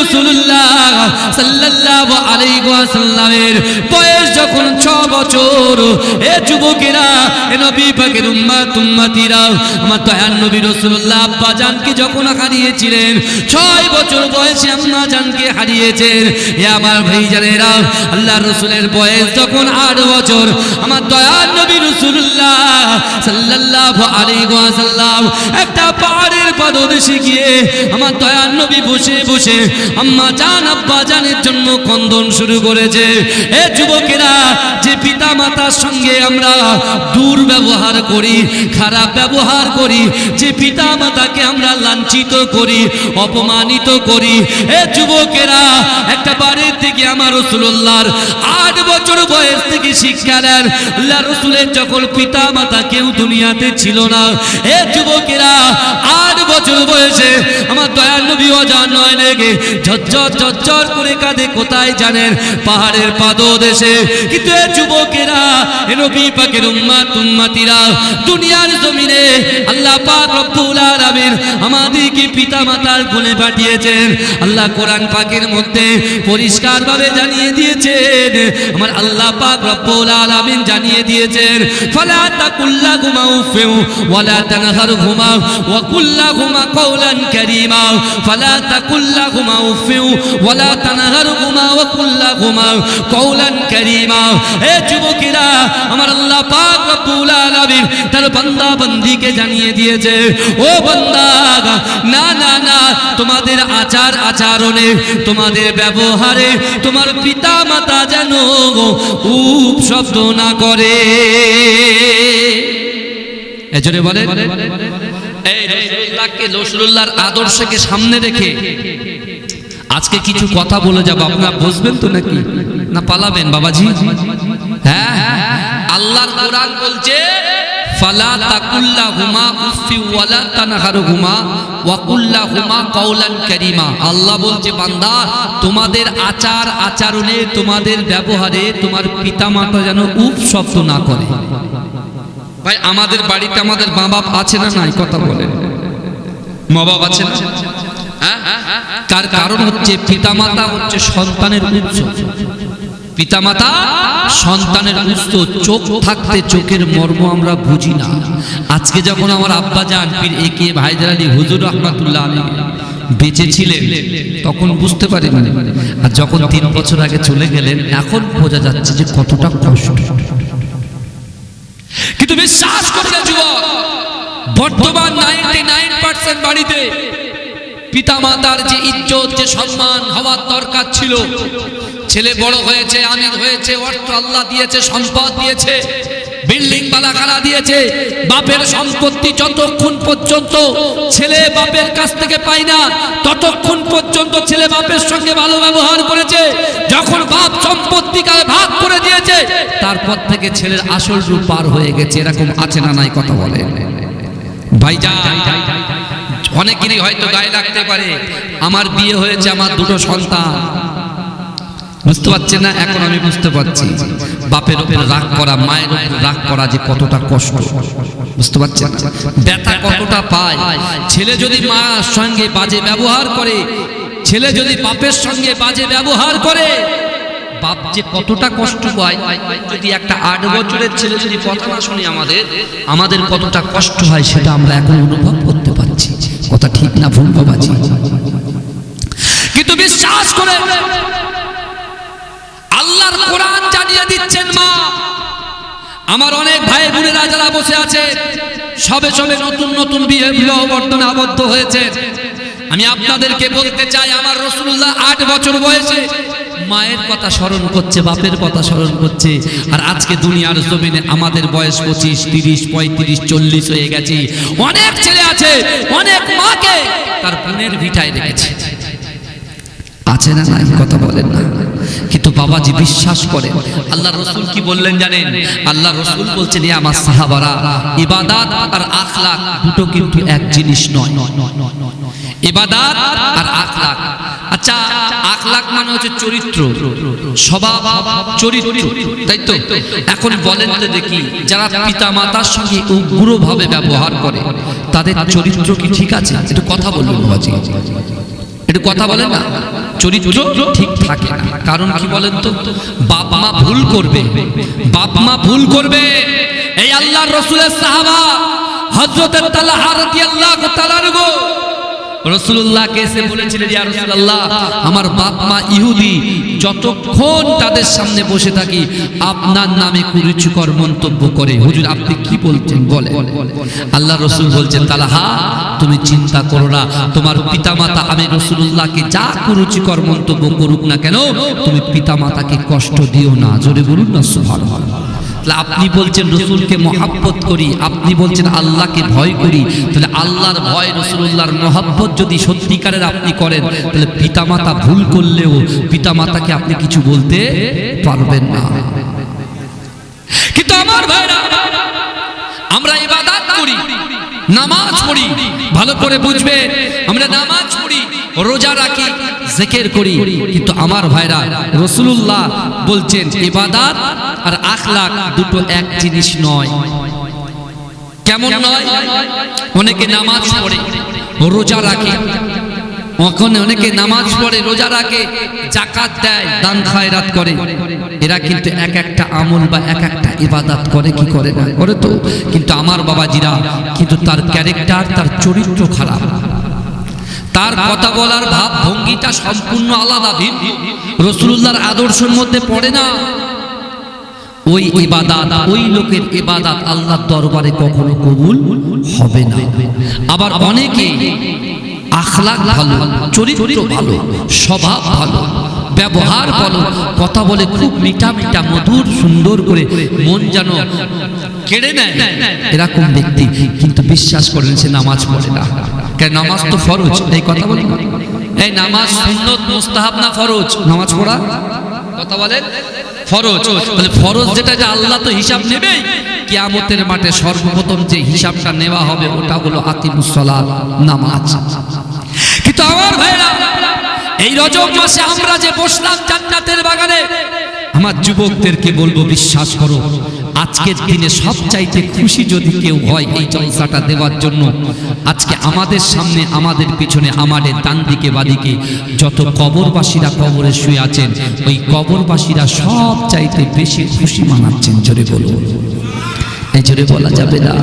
রাসূলুল্লাহ সাল্লাল্লাহু আলাইহি ওয়াসাল্লামের বয়স যখন 6 বছর, এ যুবকেরা, এ নবী পাকের উম্মতিরা, আমার দয়ার নবী রাসূলুল্লাহ আব্বা জানকে যখন হারিয়েছিলেন, 6 বছর বয়সে আম্মা জানকে হারিয়েছেন। এ আমার ভাইজানেরা, আল্লাহর রাসূলের বয়স যখন 8 বছর, আমার দয়ার নবী রাসূলুল্লাহ সাল্লাল্লাহু আলাইহি ওয়াসাল্লাম একটা পাহাড়ের পাদদেশে গিয়ে আমার দয়ার নবী বসে বসে আম্মা জান আব্বা জানের জন্য কন্দন শুরু করেছে। এ যুবকেরা, যে পিতা মাতার সঙ্গে আমরা দুর্ব্যবহার করি, খারাপ ব্যবহার করি, যে পিতা মাতাকে আমরা লাঞ্ছিত করি, অপমানিত করি, এ যুবকেরা, একটা বাড়ির থেকে আমার রাসূলুল্লাহর 8 বছর বয়স থেকে শিক্ষা নেন। আল্লাহ রাসূলের যখন পিতা মাতা কেউ দুনিয়াতে ছিল না, এ যুবকেরা 8 বছর বয়সে আমার দয়ার নবী অজান নয় লেগে ঝরঝর ঝরঝর করে কাঁদে। কোথায় জানেন? পাহাড়ের পাদদেশে। কিন্তু এ যুবকেরা, এ নবী পাকের উম্মতিরা, দুনিয়ার জমিনে আল্লাহ পাক রব্বুল আলামিন আমাদেরকে পিতা মাতার কোলে পাঠিয়েছেন। আল্লাহ কোরআন পাকের মধ্যে পরিষ্কার ভাবে জানিয়ে দিয়েছেন, আমার আল্লাহ পাক রব্বুল আলামিন জানিয়ে দিয়েছেন, ফালা তাকুল্লাহুমা উফিউ ওয়ালা তানহারহুমা ওয়া কুল্লাহুমা কওলান কারীমা। ফালা তাকুল্লাহুমা উফিউ ওয়ালা তানহারহুমা ওয়া কুল্লাহুমা কওলান কারীমা। এ যুবকেরা, আমার আল্লাহ পাক রব্বুল আলামিন তার বান্দা বান্দীকে জানিয়ে দিয়েছে, ও বান্দা, না না না, তোমাদের আচার আচরণে, তোমাদের ব্যবহারে তোমার পিতা মাতা যেন উপ শব্দ না করে। এজন্য বলে এই রাসূলুল্লাহর আদর্শকে সামনে রেখে আজকে কিছু কথা বলে যাব, আপনারা বুঝবেন তো নাকি না পালাবেন বাবাজি? হ্যাঁ, আল্লাহর কোরআন বলছে, ফালা তাকুল্লাহুমা উফি ওয়ালা তানহারহুমা ওয়া কুল্লাহুমা কওলান কারীমা। আল্লাহ বলছে, বান্দা, তোমাদের আচার আচরণে, তোমাদের ব্যবহারে তোমার পিতামাতা যেন উফ শব্দ না করে। ভাই, আমাদের বাড়িতে আমাদের মা বাপ আছে না নাই? কথা বলেন, মা বাপ আছে না? তার কারণ হচ্ছে পিতামাতা হচ্ছে সন্তানের উৎস। পিতামাতা সন্তানের উৎস। চোখ থাকতে চোখের মর্ম আমরা বুঝি না। আজকে যখন আমার আব্বা জান পীর একে ভাইদার আলী হুজুর রাহমাতুল্লাহ আলাইহি বেঁচে ছিলেন, তখন বুঝতে পারিনি। আর যখন 3 বছর আগে চলে গেলেন, এখন বোঝা যাচ্ছে যে কতটা কষ্ট। কিন্তু বিশ্বাস করলে যুবক, বর্তমান 99% বাড়িতে পিতামাতার যে ইজ্জত, যে সম্মান হওয়ার দরকার ছিল, ছেলে বড় হয়েছে, আমির হয়েছে, অর্থ আল্লাহ দিয়েছে, সম্পদ দিয়েছে, বিল্ডিং বালাখানা দিয়েছে, বাপের সম্পত্তি যতক্ষণ পর্যন্ত ছেলে বাপের কাছ থেকে পায় না, ততক্ষণ পর্যন্ত ছেলে বাপের সঙ্গে ভালো ব্যবহার করেছে। যখন বাপ সম্পত্তিকে ভাগ করে দিয়েছে, তারপর থেকে ছেলের আসল রূপ পার হয়ে গেছে। এরকম আছে না নাই? কথা বলে ভাইজান। অনেকেরই হয়তো গায়ে লাগতে পারে, আমার বিয়ে হয়েছে, আমার 2টো সন্তান, বুঝতে পারছেন না? এখন আমি বুঝতে পারছি বাপের উপর রাগ করা, মায়ের উপর রাগ করা যে কতটা কষ্ট, বুঝতে পারছেন? ব্যথা কতটা পায়। ছেলে যদি মার সঙ্গে বাজে ব্যবহার করে, ছেলে যদি বাপের সঙ্গে বাজে ব্যবহার করে, বাপ যে কতটা কষ্ট পায়। যদি একটা 8 বছরের ছেলে যদি কথা না শুনে আমাদের কতটা কষ্ট হয়, সেটা আমরা এখন অনুভব করতে পারছি। কথা ঠিক না ভুল বাবাজি? কিন্তু বিশ্বাস করে আল্লাহর কোরআন জানিয়ে দিচ্ছেন, মা আমার অনেক ভাই বোনেরা যারা বসে আছে, সবে সবে নতুন নতুন বিবাহ বর্তনে আবদ্ধ হয়েছে, আমি আপনাদেরকে বলতে চাই, আমার রাসূলুল্লাহ 8 বছর বয়সে মায়ের কথা স্মরণ করছে, বাপের কথা স্মরণ করছে। আর আজকে দুনিয়ার জমিনে আমাদের বয়স 25, 30, 35, 40 হয়ে গেছে। অনেক ছেলে আছে, অনেক মাকে তার বোনের ভিটায় রেখেছে। আছে না নাই? কথা বলেন না। কিন্তু বাবাজি বিশ্বাস করে, আল্লাহ রাসূল কি বললেন জানেন? আল্লাহ রাসূল বলছেন, এ আমার সাহাবারা, ইবাদত আর আখলাক দুটো কিন্তু এক জিনিস নয়। ইবাদত আর আখলাক। আচ্ছা, আখলাক মানে হচ্ছে চরিত্র, স্বভাব, চরিত্র, তাই তো? এখন বলেন তো দেখি, যারা পিতা মাতার সঙ্গে উগ্রভাবে ব্যবহার করে, তাদের চরিত্র কি ঠিক আছে? একটু কথা বলুন বাবাজি, একটু কথা বলেন না। চরিত্র ঠিক থাকে না। কারণ কি বলেন তো, বাপ মা ভুল করবে, বাপ মা ভুল করবে। এই আল্লাহর রাসূলের সাহাবা হযরত তালহা রাদিয়াল্লাহু তাআলা আনহু রাসূলুল্লাহকে এসে বলেছিলেন, ইয়া রাসূলুল্লাহ, আমার বাপ মা ইহুদি, যতক্ষণ তাদের সামনে বসে থাকি আপনার নামে কুরুচিকর মন্তব্য করে, হুজুর আপনি কি বলছেন বলেন। আল্লাহ রাসূল বলছেন, তালহা তুমি চিন্তা করো না, তোমার পিতামাতা আমি রাসূলুল্লাহকে যা কুরুচিকর মন্তব্য করুক না কেন, তুমি পিতামাতাকে কষ্ট দিও না। জোরে বলুন না সুবহানাল্লাহ। আপনি বলছেন রসুলকে মহাব্বত করি, আপনি বলছেন আল্লাহকে ভয় করি, তাহলে আল্লাহর ভয় রসুল্লাহর মহাব্বত যদি সত্যিকারের আপনি করেন, তাহলে পিতামাতা ভুল করলেও পিতামাতাকে আপনি কিছু বলতে পারবেন না। কিন্তু আমার ভাইরা, আমরা ইবাদত করি, নামাজ পড়ি, ভালো করে বুঝবে, আমরা নামাজ পড়ি, রোজা রাখি, জিকির করি, কিন্তু আমার ভাইরা রাসূলুল্লাহ বলছেন ইবাদত আর আখলাক দুটো এক জিনিস নয়। কেমন নয়? অনেকে নামাজ পড়ে, রোজা রাখে, অনেকে নামাজ পড়ে, রোজা রাখে, যাকাত দেয়, দান খায়রাত করে, এরা কিন্তু এক একটা আমল বা এক একটা ইবাদত করে, কি করে না করে তো। কিন্তু আমার বাবাজিরা, কিন্তু তার ক্যারেক্টার, তার চরিত্র খারাপ, তার কথা বলার ভাব ভঙ্গিটা সম্পূর্ণ আলাদা, ভিন্ন, রাসূলুল্লাহর আদর্শের মধ্যে পড়ে না। ওই ইবাদত, ওই লোকের ইবাদত আল্লাহর দরবারে কখনো কবুল হবে না। আবার অনেকে আখলাক ভালো, চরিত্র ভালো, স্বভাব ভালো, ব্যবহার ভালো, কথা বলে খুব মিঠা মিঠা মধুর সুন্দর করে, মন যেন কেড়ে নেয়, এরকম ব্যক্তি কিন্তু বিশ্বাস করেন সে নামাজ পড়ে না। কেন? নামাজ তো ফরজ। এই কথা বলেন, এই নামাজ সুন্নত মুস্তাহাব না ফরজ? নামাজ পড়া কথা বলেন ফরজ। তাহলে ফরজ যেটা, যে আল্লাহ তো হিসাব নেবেই, কিয়ামতের মাঠে সর্বপ্রথম যে হিসাবটা নেওয়া হবে ওটা হলো আকিমুস সালাত, নামাজ। কিন্তু আমার ভাইরা, এই রজব মাসে আমরা যে বসলাম জান্নাতের বাগানে, আমার যুবকদেরকে বলবো, বিশ্বাস করো, আজকের দিনে সবচাইতে খুশি যদি কেউ হয় এই জলসাটা দেওয়ার জন্য, আজকে আমাদের সামনে, আমাদের পিছনে, আমাদের ডান দিকে বাদিকে যত কবরবাসীরা কবরে শুয়ে আছেন, ওই কবরবাসীরা সবচাইতে বেশি খুশি মানাচ্ছেন। জোরে বলুন। এই জোরে বলা যাবে না,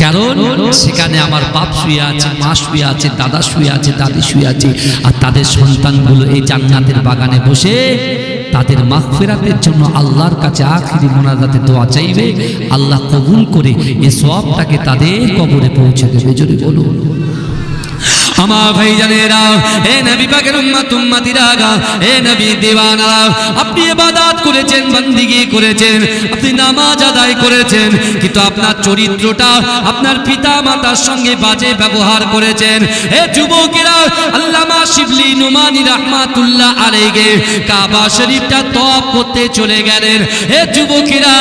কারণ সেখানে আমার বাপ শুয়ে আছে, মা শুয়ে আছে, দাদা শুয়ে আছে, দাদি শুয়ে আছে, আর তাদের সন্তানগুলো এই জান্নাতের বাগানে বসে তাদের মাগফিরাতের জন্য আল্লাহর কাছে আখিরি মোনাজাতে দোয়া চাইবে, আল্লাহ কবুল করে এই সওয়াবটাকে তাদের কবরে পৌঁছে দেবে। জোরে বলুন। আমার ভাইজানেরা, এ নবী পাকের উম্মত উম্মতিরা, এ নবী দিওয়ানা, আপনি ইবাদত করেছেন, বান্দিগি করেছেন, আপনি নামাজ আদায় করেছেন, কিন্তু আপনার চরিত্রটা আপনার পিতা মাতার সঙ্গে বাজে ব্যবহার করেছেন। এ যুবকেরা, আল্লামা শিবলি নুমানি রাহমাতুল্লাহ আলাইহি কাবা শরীফটা তওয়াফ করতে চলে গেলেন। এ যুবকেরা,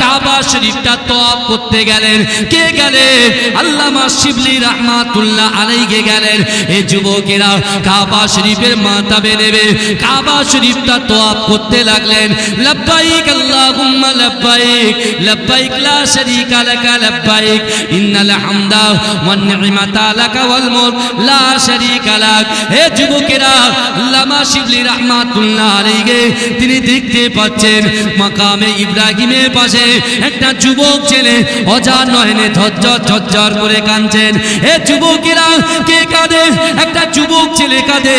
কাবা শরীফটা তওয়াফ করতে গেলেন। কে গেলেন? আল্লামা শিবলি রাহমাতুল্লাহ আলাইহি গেলেন। এই যুবকেরা কাবা শরীফের মাথাবে নেবে কাবা শরীফটা তওয়াফ করতে লাগলেন। লব্বাইক আল্লাহুম্মা লব্বাইক, লব্বাইক লা শারীকা লাকা লব্বাইক, ইন্নাল হামদা ওয়ান নি'মাতা লাকা ওয়াল মুলক লা শারীকা লাক। হে যুবকেরা, আল্লামা শিবলি রাহমাতুল্লাহ আলাইহি তিনি দেখতে পাচ্ছেন মাকামে ইব্রাহিমের পাশে একটা যুবক ছেলে অজান নয়নে ঝরঝর ঝরঝর করে কাঁদছেন। হে যুবকেরা, কে কাঁদে? একটা যুবক ছেলে কাঁদে।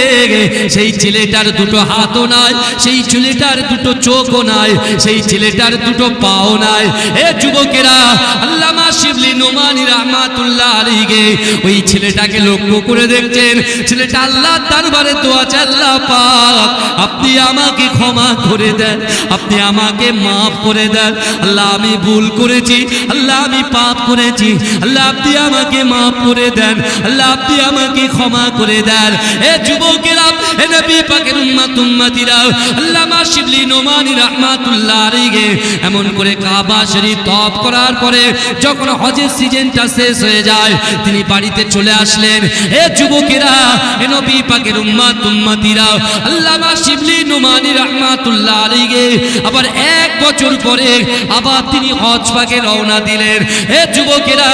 সেই ছেলেটার দুটো হাতও নাই, সেই ছেলেটার দুটো চোখও নাই, সেই ছেলেটার দুটো পাও নাই। এ যুবকেরা, আল্লামা শিবলি নুমানি রাহমাতুল্লাহ আলাইহি ওই ছেলেটাকে লক্ষ্য করে দেখছেন। ছেলেটা আল্লাহর দরবারে দোয়া চায়, আল্লাহ পাক আপনি আমাকে ক্ষমা করে দেন, আপনি আমাকে মাফ করে দেন। আল্লাহ আমি ভুল করেছি, আল্লাহ আমি পাপ করেছি, আল্লাহ আপনি আমাকে মাফ করে দেন, আল্লাহ আপনি আমাকে ক্ষমা করে দেন। এ যুবকেরা, এ নবী পাকের উম্মত উম্মতিরা, আল্লামা শিবলি নুমানি রাহমাতুল্লাহ আলাইহি এমন করে কাবা শরীফ তওয়াফ করার পরে যখন হজের সিজনটা শেষ হয়ে যায়, তিনি বাড়িতে চলে আসলেন। এ যুবকেরা, এ নবী পাকের উম্মত উম্মতিরা, আল্লামা শিবলি নুমানি রাহমাতুল্লাহ আলাইহি আবার 1 বছর পরে আবার তিনি হজ পাকে রওনা দিলেন। এ যুবকেরা,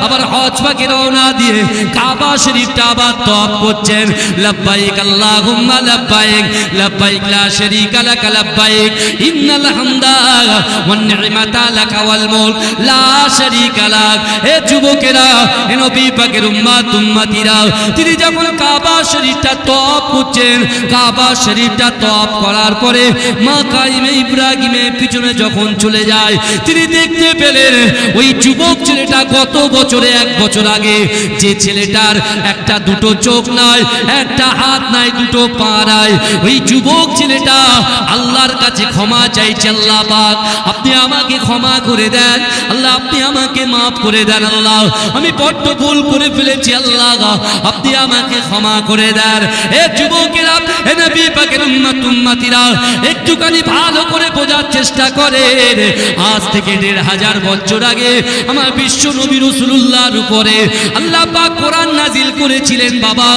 আবার হজ পাকে রওনা দিয়ে কাবা শরীফটা আবার তওয়াফ করছেন। লব্বাইক আল্লাহুম্মা আল্লাহুম্মা লাব্বাইক লাব্বাইক লা শারীকা লাক লাব্বাইক ইন্নাল হামদা ওয়ান নি'মাতা লাক ওয়াল মুলক লা শারীকা লাক। হে যুবকেরা, হে নবী পাকের উম্মতিরা, তিনি যখন কাবা শরীফটা তওয়াফ করছেন, কাবা শরীফটা তওয়াফ করার পরে মাকামে ইব্রাহিমের পিছনে যখন চলে যায়, তিনি দেখতে পেলেন ওই যুবক ছেলেটা গত বছরে 1 বছর আগে যে ছেলেটার একটা দুটো চোখ নাই, একটা হাত নাই, দুটো পা নাই, ওই যুবক ছেলেটা আল্লাহর কাছে ক্ষমা চাইছে, আল্লাহ পাক আপনি আমাকে ক্ষমা করে দেন, আল্লাহ আপনি আমাকে মাফ করে দেন, আল্লাহ আমি বড্ড ভুল করে ফেলেছি, আল্লাহ আপনি আমাকে ক্ষমা করে দেন। এ যুবকেরা, এ নবী পাকের উম্মতিরা, একটুখানি ভালো করে বোঝার চেষ্টা করেন। আজ থেকে 1500 বছর আগে আমার বিশ্ব নবী রাসূলুল্লাহর উপরে আল্লাহ পাক কোরআন নাজিল করেছিলেন। বাবা,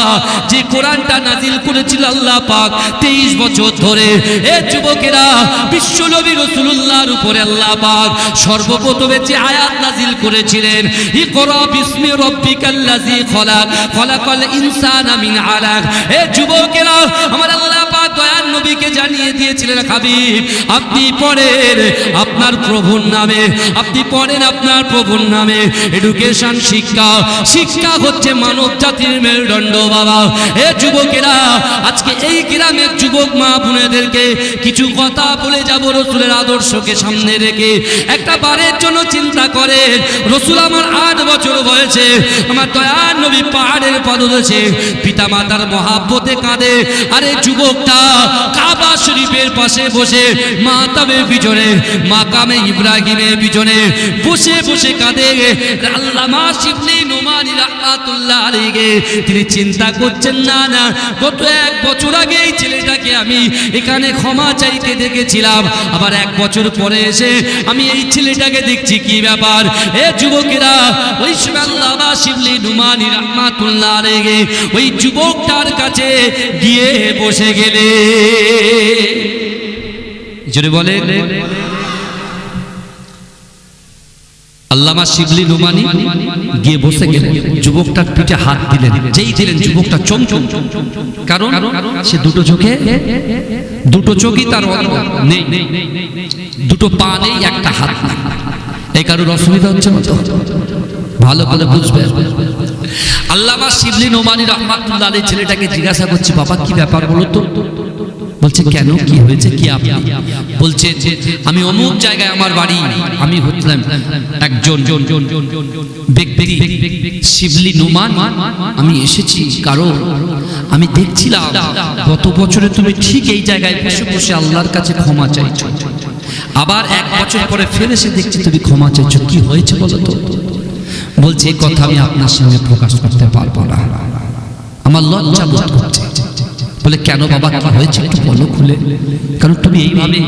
যে কোরআনটা নাজিল করেছিল আল্লাহ পাক 23 বছর ধরে, এ যুবকেরা, বিশ্ব নবী রাসূলুল্লাহর উপরে আল্লাহ পাক সর্বপ্রথমে যে আয়াত নাজিল করেছিলেন, ইকরা বিসমি রাব্বিকাল্লাযী খলাক খলাকাল ইনসানা মিন আলাক। এ যুবকেরা, আমার আল্লাহ পাক দয়ার নবীকে জানিয়ে দিয়েছিলেন, হাবিব আপনি পড়েন আপনার প্রভুর নামে, আপনি পড়েন আপনার প্রভুর নামে। এডুকেশন, শিক্ষা, শিক্ষা হচ্ছে মানব জাতির মেরুদণ্ড। বাবা, এ যুবকেরা, আজকে এই গ্রামের যুবক মা বোনেদেরকে কিছু কথা বলে যাব রসুলের আদর্শকে সামনে রেখে। একটা বারের জন্য চিন্তা করে, রসুল আমার 8 বছর বয়সে আমার দয়ার নবী পাহাড়ের পদদেশে পিতা মাতার মহাব্বতে কাঁদে, আরে যুবকটা কাবা শরীফের পাশে বসে মাতাবের পিছনে, মাকামে ইব্রাহিমের পিছনে বসে বসে কাঁদে। আল্লামা শিবলি নোমানী রাহমাতুল্লাহ আলাইহি তিনি চিন্তা করছেন, না না, গত 1 বছর আগে এই ছেলেটাকে আমি এখানে ক্ষমা চাইতে দেখেছিলাম, আবার 1 বছর পরে এসে আমি এই ছেলেটাকে দেখছি, কি ব্যাপার? এ যুবকেরা, ওই সময় আল্লামা শিবলি নোমানী রাহমাতুল্লাহ আলাইহি ওই যুবকটার কাছে গিয়ে বসে গেলে, জোরে বলে, আল্লামা শিবলি নোমানী গিয়ে বসে গেলেন, যুবকটার পিঠে হাত দিলেন, যেই দিলেন যুবকটা চমচম, কারণ সে দুটো চোখই তার নেই, দুটো পা নেই, একটা হাত নেই। এই কারোর অসুবিধা হচ্ছে না তো? ভালো করে বুঝবেন। আল্লামা শিবলি নোমানী রাহমাতুল্লাহ আলাইহি ছেলেটাকে জিজ্ঞাসা করছে, বাবা কি ব্যাপার বলো তো? বলছে, কেন, কি হয়েছে, কি আপনি? বলছে, আমি অমুক জায়গায় আমার বাড়ি, আমি হচ্ছিলাম একজন ব্যক্তি শিবলি নোমান, আমি এসেছি কারণ আমি দেখছিলাম গত বছরে তুমি ঠিক এই জায়গায় বসে বসে আল্লাহর কাছে ক্ষমা চাইছো, আবার 1 বছর পরে ফের এসে দেখছি তুমি ক্ষমা চাইছো, কি হয়েছে বলো তো? বলছে, এই কথা আমি আপনার সামনে প্রকাশ করতে পারবো না, আমার লজ্জা বোধ করছে। বলে, কেন বাবা, কি হয়েছে একটু বলো খুলে? কারণ তুমি এইভাবে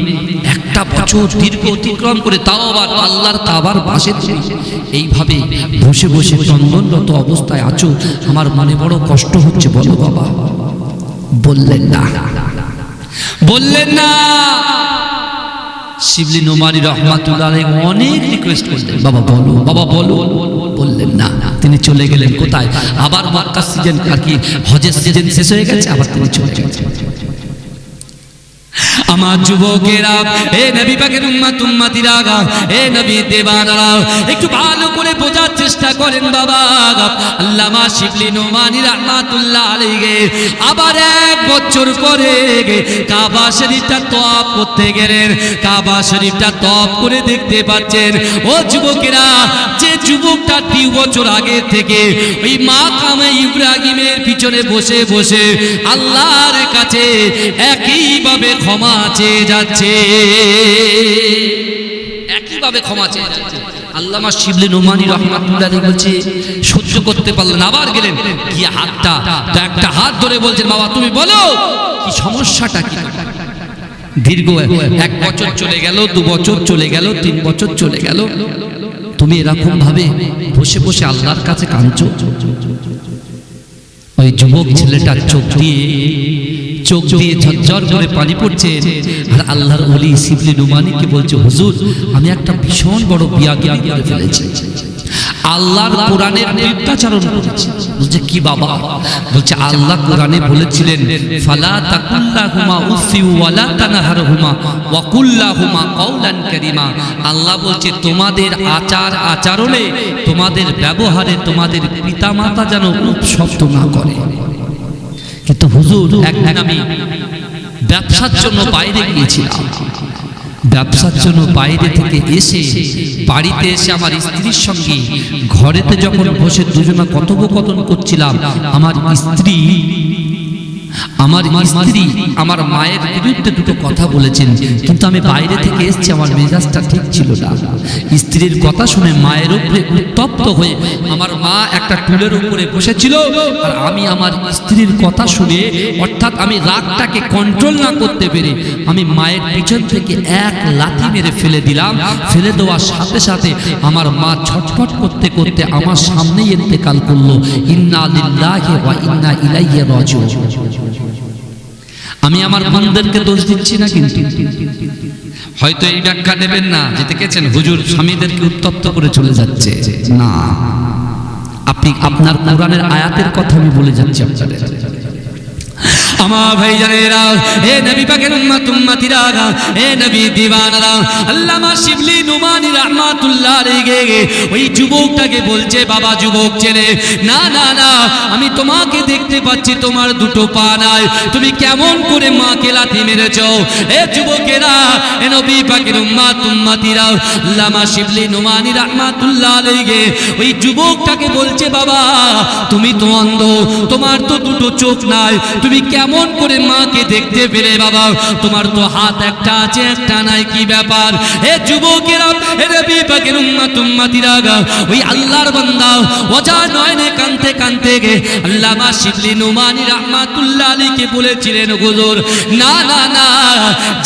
1টা বছর দীর্ঘ অতিক্রম করে, তাও আবার আল্লাহর কাবার পাশে তুমি এইভাবে বসে বসে চন্দনরত অবস্থায় আছো, আমার মনে বড় কষ্ট হচ্ছে, বলো বাবা। বললেন না। শিবলি নোমানী রাহমাতুল্লাহ আলাইহি অনেক রিকোয়েস্ট করলেন, বাবা বলো, বাবা বলো, বললেন না। তিনি চলে গেলেন কোথায়? আবার মক্কা সিজন, আর কি হজের সিজন শেষ হয়ে গেছে, আবার তিনি চলে গেলেন। আমার যুবকেরা, এ নবী পাকের উম্মতিরা, এ নবী দেবানারা, একটু ভালো করে বোঝার চেষ্টা করেন। বাবা, আল্লামা শিবলি নোমানী রাহমাতুল্লাহ আলাইহি আবার 1 বছর পরে কাবা শরীফটা তওয়াফ করতে গেলেন। কাবা শরীফটা তওয়াফ করে দেখতে পাচ্ছেন, ও যুবকেরা, যে যুবকটা 2 বছর আগে থেকে ওই মাকামে ইব্রাহিমের পিছনে বসে বসে আল্লাহর কাছে একইভাবে ক্ষমা চেয়ে যাচ্ছে, একইভাবে ক্ষমা চেয়ে যাচ্ছে। আল্লামা শিবলি নোমানী রাহমাতুল্লাহ আলাইহি বলছে, সহ্য করতে পারলেন, আবার গেলেন, গিয়ে হাতটা একটা হাত ধরে বলছেন, বাবা তুমি বলো কি সমস্যাটা কি? দীর্ঘ 1 বছর চলে গেল, 2 বছর চলে গেল, 3 বছর চলে গেল, তুমি এরকম ভাবে বসে বসে আল্লাহর কাছে কাঁদছো। ওই যুবক ছেলেটার চোখ দিয়ে ঝরঝর করে পানি পড়ছে, আর আল্লাহর ওলি শিবলি নোমানীকে বলছে, হুজুর আমি একটা ভীষণ বড় বিয়াদবি করে ফেলেছি, আল্লাহর কোরআনের বিরুদ্ধাচরণ করেছে। বলছে কি বাবা? বলছে আল্লাহ কোরআনে বলেছিলেন ফালা তাকুল্লাহুমা উফি ওয়ালা তানহারহুমা ওয়া কুল্লাহুমা কাওলান কারীমা। আল্লাহ বলছে তোমাদের আচার আচরণে, তোমাদের ব্যবহারে তোমাদের পিতামাতা যেন উপশব্দ না করে। কিন্তু হুজুর, একদিন আমি ব্যবসার জন্য বাইরে গিয়েছিলাম। ব্যবসার জন্য বাইরে থেকে এসে বাড়িতে এসে আমার স্ত্রীর সঙ্গে ঘরেতে যখন বসে দুজনা কথোপকথন করছিলাম, আমার স্ত্রী আমার মায়ের বিরুদ্ধে দুটো কথা বলেছেন। কিন্তু আমি বাইরে থেকে এসেছি, আমার মেজাজটা ঠিক ছিল না। স্ত্রীর কথা শুনে মায়ের উপরে উত্তপ্ত হয়ে আমার মা একটা টুলের উপরে বসেছিল, আর আমি আমার স্ত্রীর কথা শুনে, অর্থাৎ আমি রাগটাকে কন্ট্রোল না করতে পেরে আমি মায়ের পিছন থেকে এক লাথি মেরে ফেলে দিলাম। ফেলে দেওয়ার সাথে সাথে আমার মা ছটফট করতে করতে আমার সামনেই ইন্তেকাল করলো। ইন্না লিল্লাহি ওয়া ইন্না ইলাইহি রাজিউন। আমি আমার বোনদেরকে দোষ দিচ্ছি না, কিন্তু হয়তো এই ব্যাখ্যা দেবেন না যে দেখেছেন হুজুর স্বামীদেরকে উত্তপ্ত করে চলে যাচ্ছে। না, আপনি আপনার কোরআনের আয়াতের কথা আমি বলে যাচ্ছি আপনাদের। আমার ভাইজানেরা, এ নবী পাকের উম্মতিরা, এ নবী দিওয়ানারা, আল্লামা শিবলি নুমানি রাহমাতুল্লাহ আলাইহি ওই যুবকটাকে বলছে, বাবা যুবক ছেলে, না না না, আমি তোমাকে দেখতে পাচ্ছি তোমার দুটো পা নাই, তুমি কেমন করে মাকে লাথি মেরেছো? এ যুবকেরা, এ নবী পাকের উম্মতিরা, আল্লামা শিবলি নুমানি রাহমাতুল্লাহ আলাইহি ওই যুবকটাকে বলছে, বাবা তুমি তো অন্ধ, তোমার তো দুটো চোখ নাই, তুমি কেমন করে মাকে দেখতে পেলে? বাবা তোমার তো হাত একটা আছে একটা নাই, কি ব্যাপার? হে যুবকেরা, হে নবী পাকের উম্মতিরা, ওই আল্লাহর বান্দা ওজা নয়নে কাঁদতে কাঁদতে আল্লামা শিবলি নুমানি রাহমাতুল্লাহ আলাইহি বলেছিলেন, হুজুর না না না,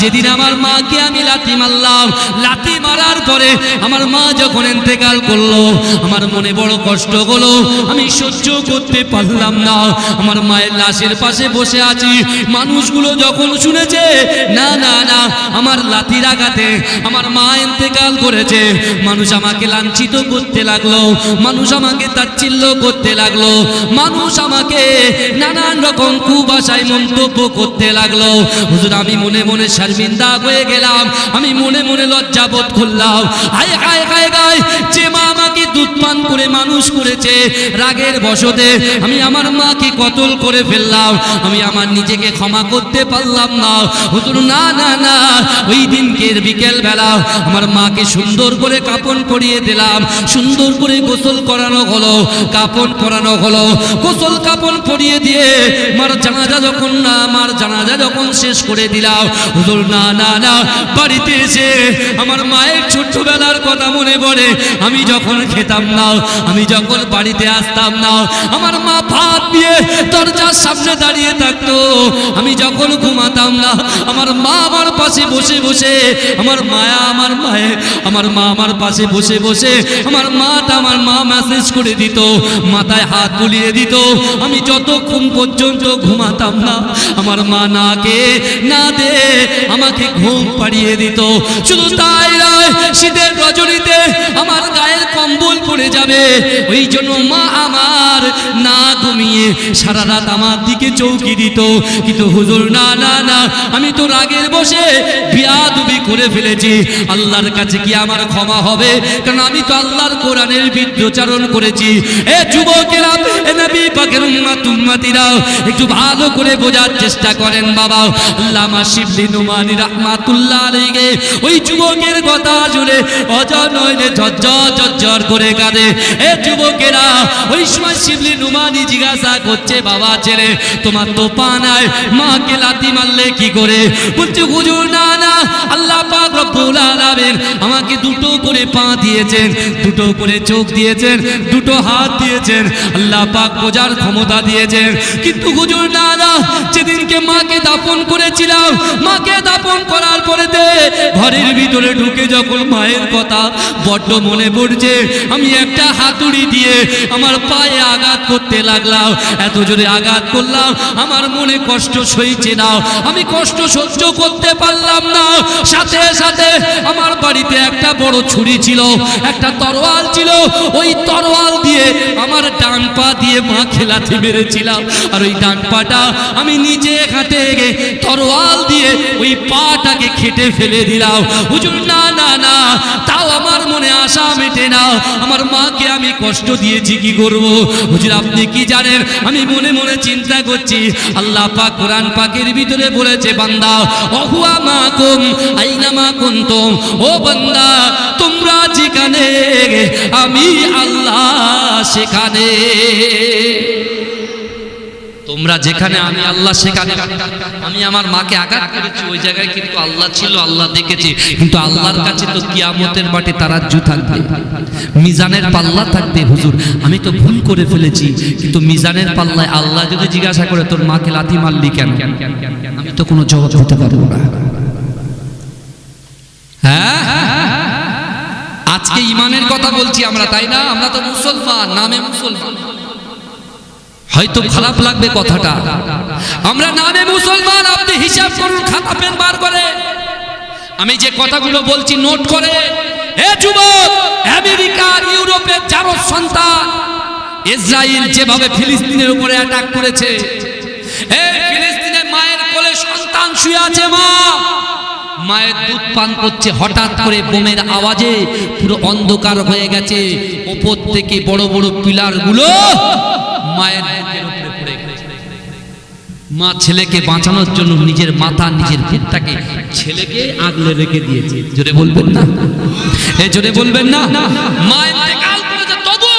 যেদিন আমার মাকে আমি লাথি মারলাম, লাথি মারার পরে আমার মা যখন ইন্তেকাল করলো, আমার মনে বড় কষ্ট হলো, আমি সহ্য করতে পারলাম না। আমার মায়ের লাশের পাশে বসে আছি, মানুষগুলো যখন শুনেছে না না না আমার লাথির আঘাতে আমার মা ইন্তেকাল করেছে, মানুষ আমাকে লাঞ্ছিত করতে লাগলো, মানুষ আমাকে তাচ্ছিল্য করতে লাগলো, মানুষ আমাকে নানান রকম কুভাষায় মন্তব্য করতে লাগলো। হুজুর আমি মনে মনে শর্মিন্দা হয়ে গেলাম, আমি মনে মনে লজ্জাবোধ করলাম। হায় হায় হায় হায়, যে মা আমাকে দুধ পান করে মানুষ করেছে, রাগের বশতে আমি আমার মাকে কতল করে ফেললাম, আমি আমার নিজেকে ক্ষমা করতে পারলাম না। হুজুর না না না, ওই দিনকের বিকেল বেলা আমার মাকে সুন্দর করে কাপন পরিয়ে দিলাম, সুন্দর করে গোসল করানো হলো, কাপন পরানো হলো, গোসল কাপন পরিয়ে দিয়ে আমার জানাজা যখন শেষ করে দিলাম, হুজুর না না না, বাড়িতে এসে আমার মায়ের ছোট্টবেলার কথা মনে পড়ে। আমি যখন খেতাম না, আমি যখন বাড়িতে আসতাম না, আমার মা ভাত দিয়ে দরজার সামনে দাঁড়িয়ে থাকতো, আমি যখন ঘুমাতাম না, আমার মা আমার পাশে বসে বসে আমার মা আমার পাশে বসে বসে আমার মা মেসেজ করে দিত, মাথায় হাত বুলিয়ে দিত। আমি যতক্ষণ পর্যন্ত ঘুমাতাম না, আমার মা না দে আমাকে ঘুম পাড়িয়ে দিত। শুধু তাই নয়, শীতের রজনীতে আমার গায়ের কম্বল পড়ে যাবে, ওই জন্য মা আমার না ঘুমিয়ে সারা রাত আমার দিকে চৌকি দিত। কিন্তু হুজুর না না না, আমি তো রাগের বসে বিয়াদবি করে ফেলেছি, আল্লাহর কাছে কি আমার ক্ষমা হবে? কারণ আমি তো আল্লাহর কোরআনের বিরুদ্ধাচরণ করেছি। এ যুবকেরা, এ নবী পাকের উম্মতিরা, একটু ভালো করে বোঝার চেষ্টা করেন বাবা। আল্লামা শিবলি নুমানি রাহমাতুল্লাহ আলাইহি ওই যুবকের কথা শুনে অজানয়নে ঝরঝর করে কাঁদে। এ যুবকেরা, ওই সময় শিবলি নুমানি জিজ্ঞাসা করছে, বাবা ছেলে তোমার তো পা নাই, মাকে লাথি মারলে কি করে? বলছে হুজুর না না, আল্লাহ পাক রব্বুল আলামিন আমাকে দুটো করে পা দিয়েছেন, দুটো করে চোখ দিয়েছেন, দুটো হাত দিয়েছেন, আল্লাহ পাক বোঝার ক্ষমতা দিয়েছেন। কিন্তু হুজুর না না, যেদিনকে মাকে দাফন করেছিলাম, মাকে দাফন করার পরেতে ঘরের ভিতরে ঢুকে যখন মায়ের কথা বড্ড মনে পড়ছে, আমি একটা হাতুড়ি দিয়ে আমার পায়ে আঘাত করতে লাগলাম, এত জোরে আঘাত করলাম, আমার মনে কষ্ট সইছে না, আমি কষ্ট সহ্য করতে পারলাম না। সাথে সাথে আমার বাড়িতে একটা বড় ছুরি ছিল, একটা তরোয়াল ছিল, ওই তরোয়াল দিয়ে আমার ডান পা দিয়ে মাকে লাথি মেরেছিলাম। আর ওই ডান পাটা আমি নিজে হাতে তরোয়াল দিয়ে ওই পাটাকে খেটে ফেলে দিলাম। হুজুর না না না, তাও আমার মনে আশা মেটে না, আমার মাকে আমি কষ্ট দিয়েছি, কি করব? হুজুর আপনি কি জানেন, আমি মনে মনে চিন্তা করছি, আল্লাহ পাক কোরআন পাকের ভিতরে বলেছে, বান্দা ওহুয়া মাকুম আইনা মা কুনতুম, ও বান্দা তোমরা যেখানে আমি আল্লাহ সেখানে, তোমরা যেখানে আমি আল্লাহ সেখানে। আমি আমার মাকে আঘাত করেছি ওই জায়গায়, কিন্তু আল্লাহ ছিল, আল্লাহ দেখেছে। কিন্তু আল্লাহর কাছে তো কিয়ামতের মাঠে তারাজ্জু থাকবে, মিজানের পাল্লা থাকবে। হুজুর আমি তো ভুল করে ফেলেছি, কিন্তু মিজানের পাল্লায় আল্লাহ যদি জিজ্ঞাসা করে তোর মাকে লাথি মারলি কেন, আমি তো কোনো জবাব দিতে পারবো না। হ্যাঁ, আজকে ইমানের কথা বলছি আমরা, তাই না? আমরা তো মুসলমান, নামে মুসলমান। হয়তো খারাপ লাগবে কথাটা, আমরা নামে মুসলমান। আপনি হিসাব করুন, খাতা পেন বার করে। আমি যে কথাগুলো বলছি নোট করে। এ যুবক, আমেরিকার ইউরোপের যারো সন্তান ইসরায়েল যেভাবে ফিলিস্তিনের উপরে অ্যাটাক করেছে, এই ফিলিস্তিনের মায়ের কোলে সন্তান শুয়ে আছে, মা মায়ের দুধ পান করছে, হঠাৎ করে বোমের আওয়াজে পুরো অন্ধকার হয়ে গেছে। উপর থেকে বড় বড় পিলার গুলো মায়ের বুকের উপরে পড়ে গেছে। মা ছেলেকে বাঁচানোর জন্য নিজের মাথা, নিজের বুকটাকে ছেলেকে আগলে রেখে দিয়েছে। জোরে বলবেন না, এ জোরে বলবেন না। মা ইন্তেকাল করেছে, তবু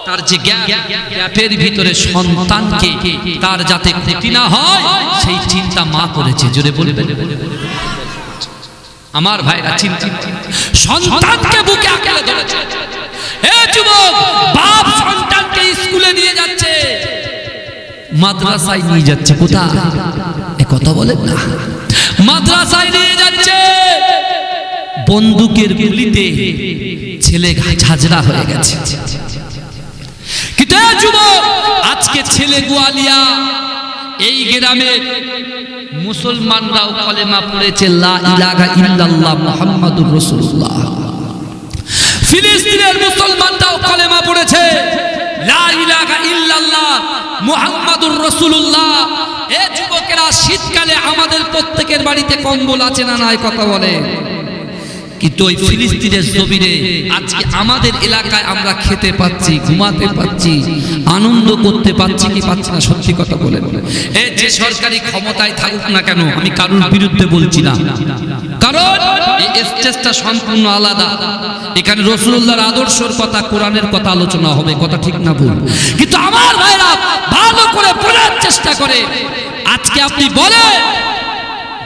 তার যে গ্যাপের ভিতরে সন্তানকে তার যাতে ক্ষতি না হয় সেই চিন্তা মা করেছে। জোরে বলবেন আমার ভাইরা, চিন্তা সন্তানকে বুকে আগলে ধরেছে। এ যুবক, বাপ সন্তানকে স্কুলে নিয়ে যাচ্ছে, মাদ্রাসায় নিয়ে যাচ্ছে। কোথায়? এ কথা বলেন না। মাদ্রাসায় নিয়ে যাচ্ছে, বন্দুকের গুলিতে ছেলে ঝাঁঝরা হয়ে গেছে। কিন্তু যুবক, আজকে ছেলে গোয়ালিয়া এই গ্রামে মুসলমানরাও কলেমা পড়েছে, লা ইলাহা ইল্লাল্লাহ মুহাম্মাদুর রাসূলুল্লাহ। ফিলিস্তিনের মুসলমানরাও কলেমা পড়েছে, লা ইলাহা ইল্লাল্লাহ মুহাম্মাদুর রাসূলুল্লাহ। এ যুবকেরা, শীতকালে আমাদের প্রত্যেকের বাড়িতে কম্বল আছে না নাই? কথা বলে। কিন্তু ওই ফিলিস্তিনের জমিনে আজকে আমাদের এলাকায় আমরা খেতে পাচ্ছি, ঘুমাতে পাচ্ছি, আনন্দ করতে পাচ্ছি কি পাচ্ছি না? সত্যি কথা বলে। এই যে সরকারি ক্ষমতায় থাকুক না কেন, আমি কারোর বিরুদ্ধে বলছি না, কারণ এই স্টেজটা সম্পূর্ণ আলাদা। এখানে রাসূলুল্লাহর আদর্শের কথা, কোরআনের কথা আলোচনা হবে, কথা ঠিক না ভুল? কিন্তু আমার ভাইরা ভালো করে বোঝার চেষ্টা করে। আজকে আপনি বলেন,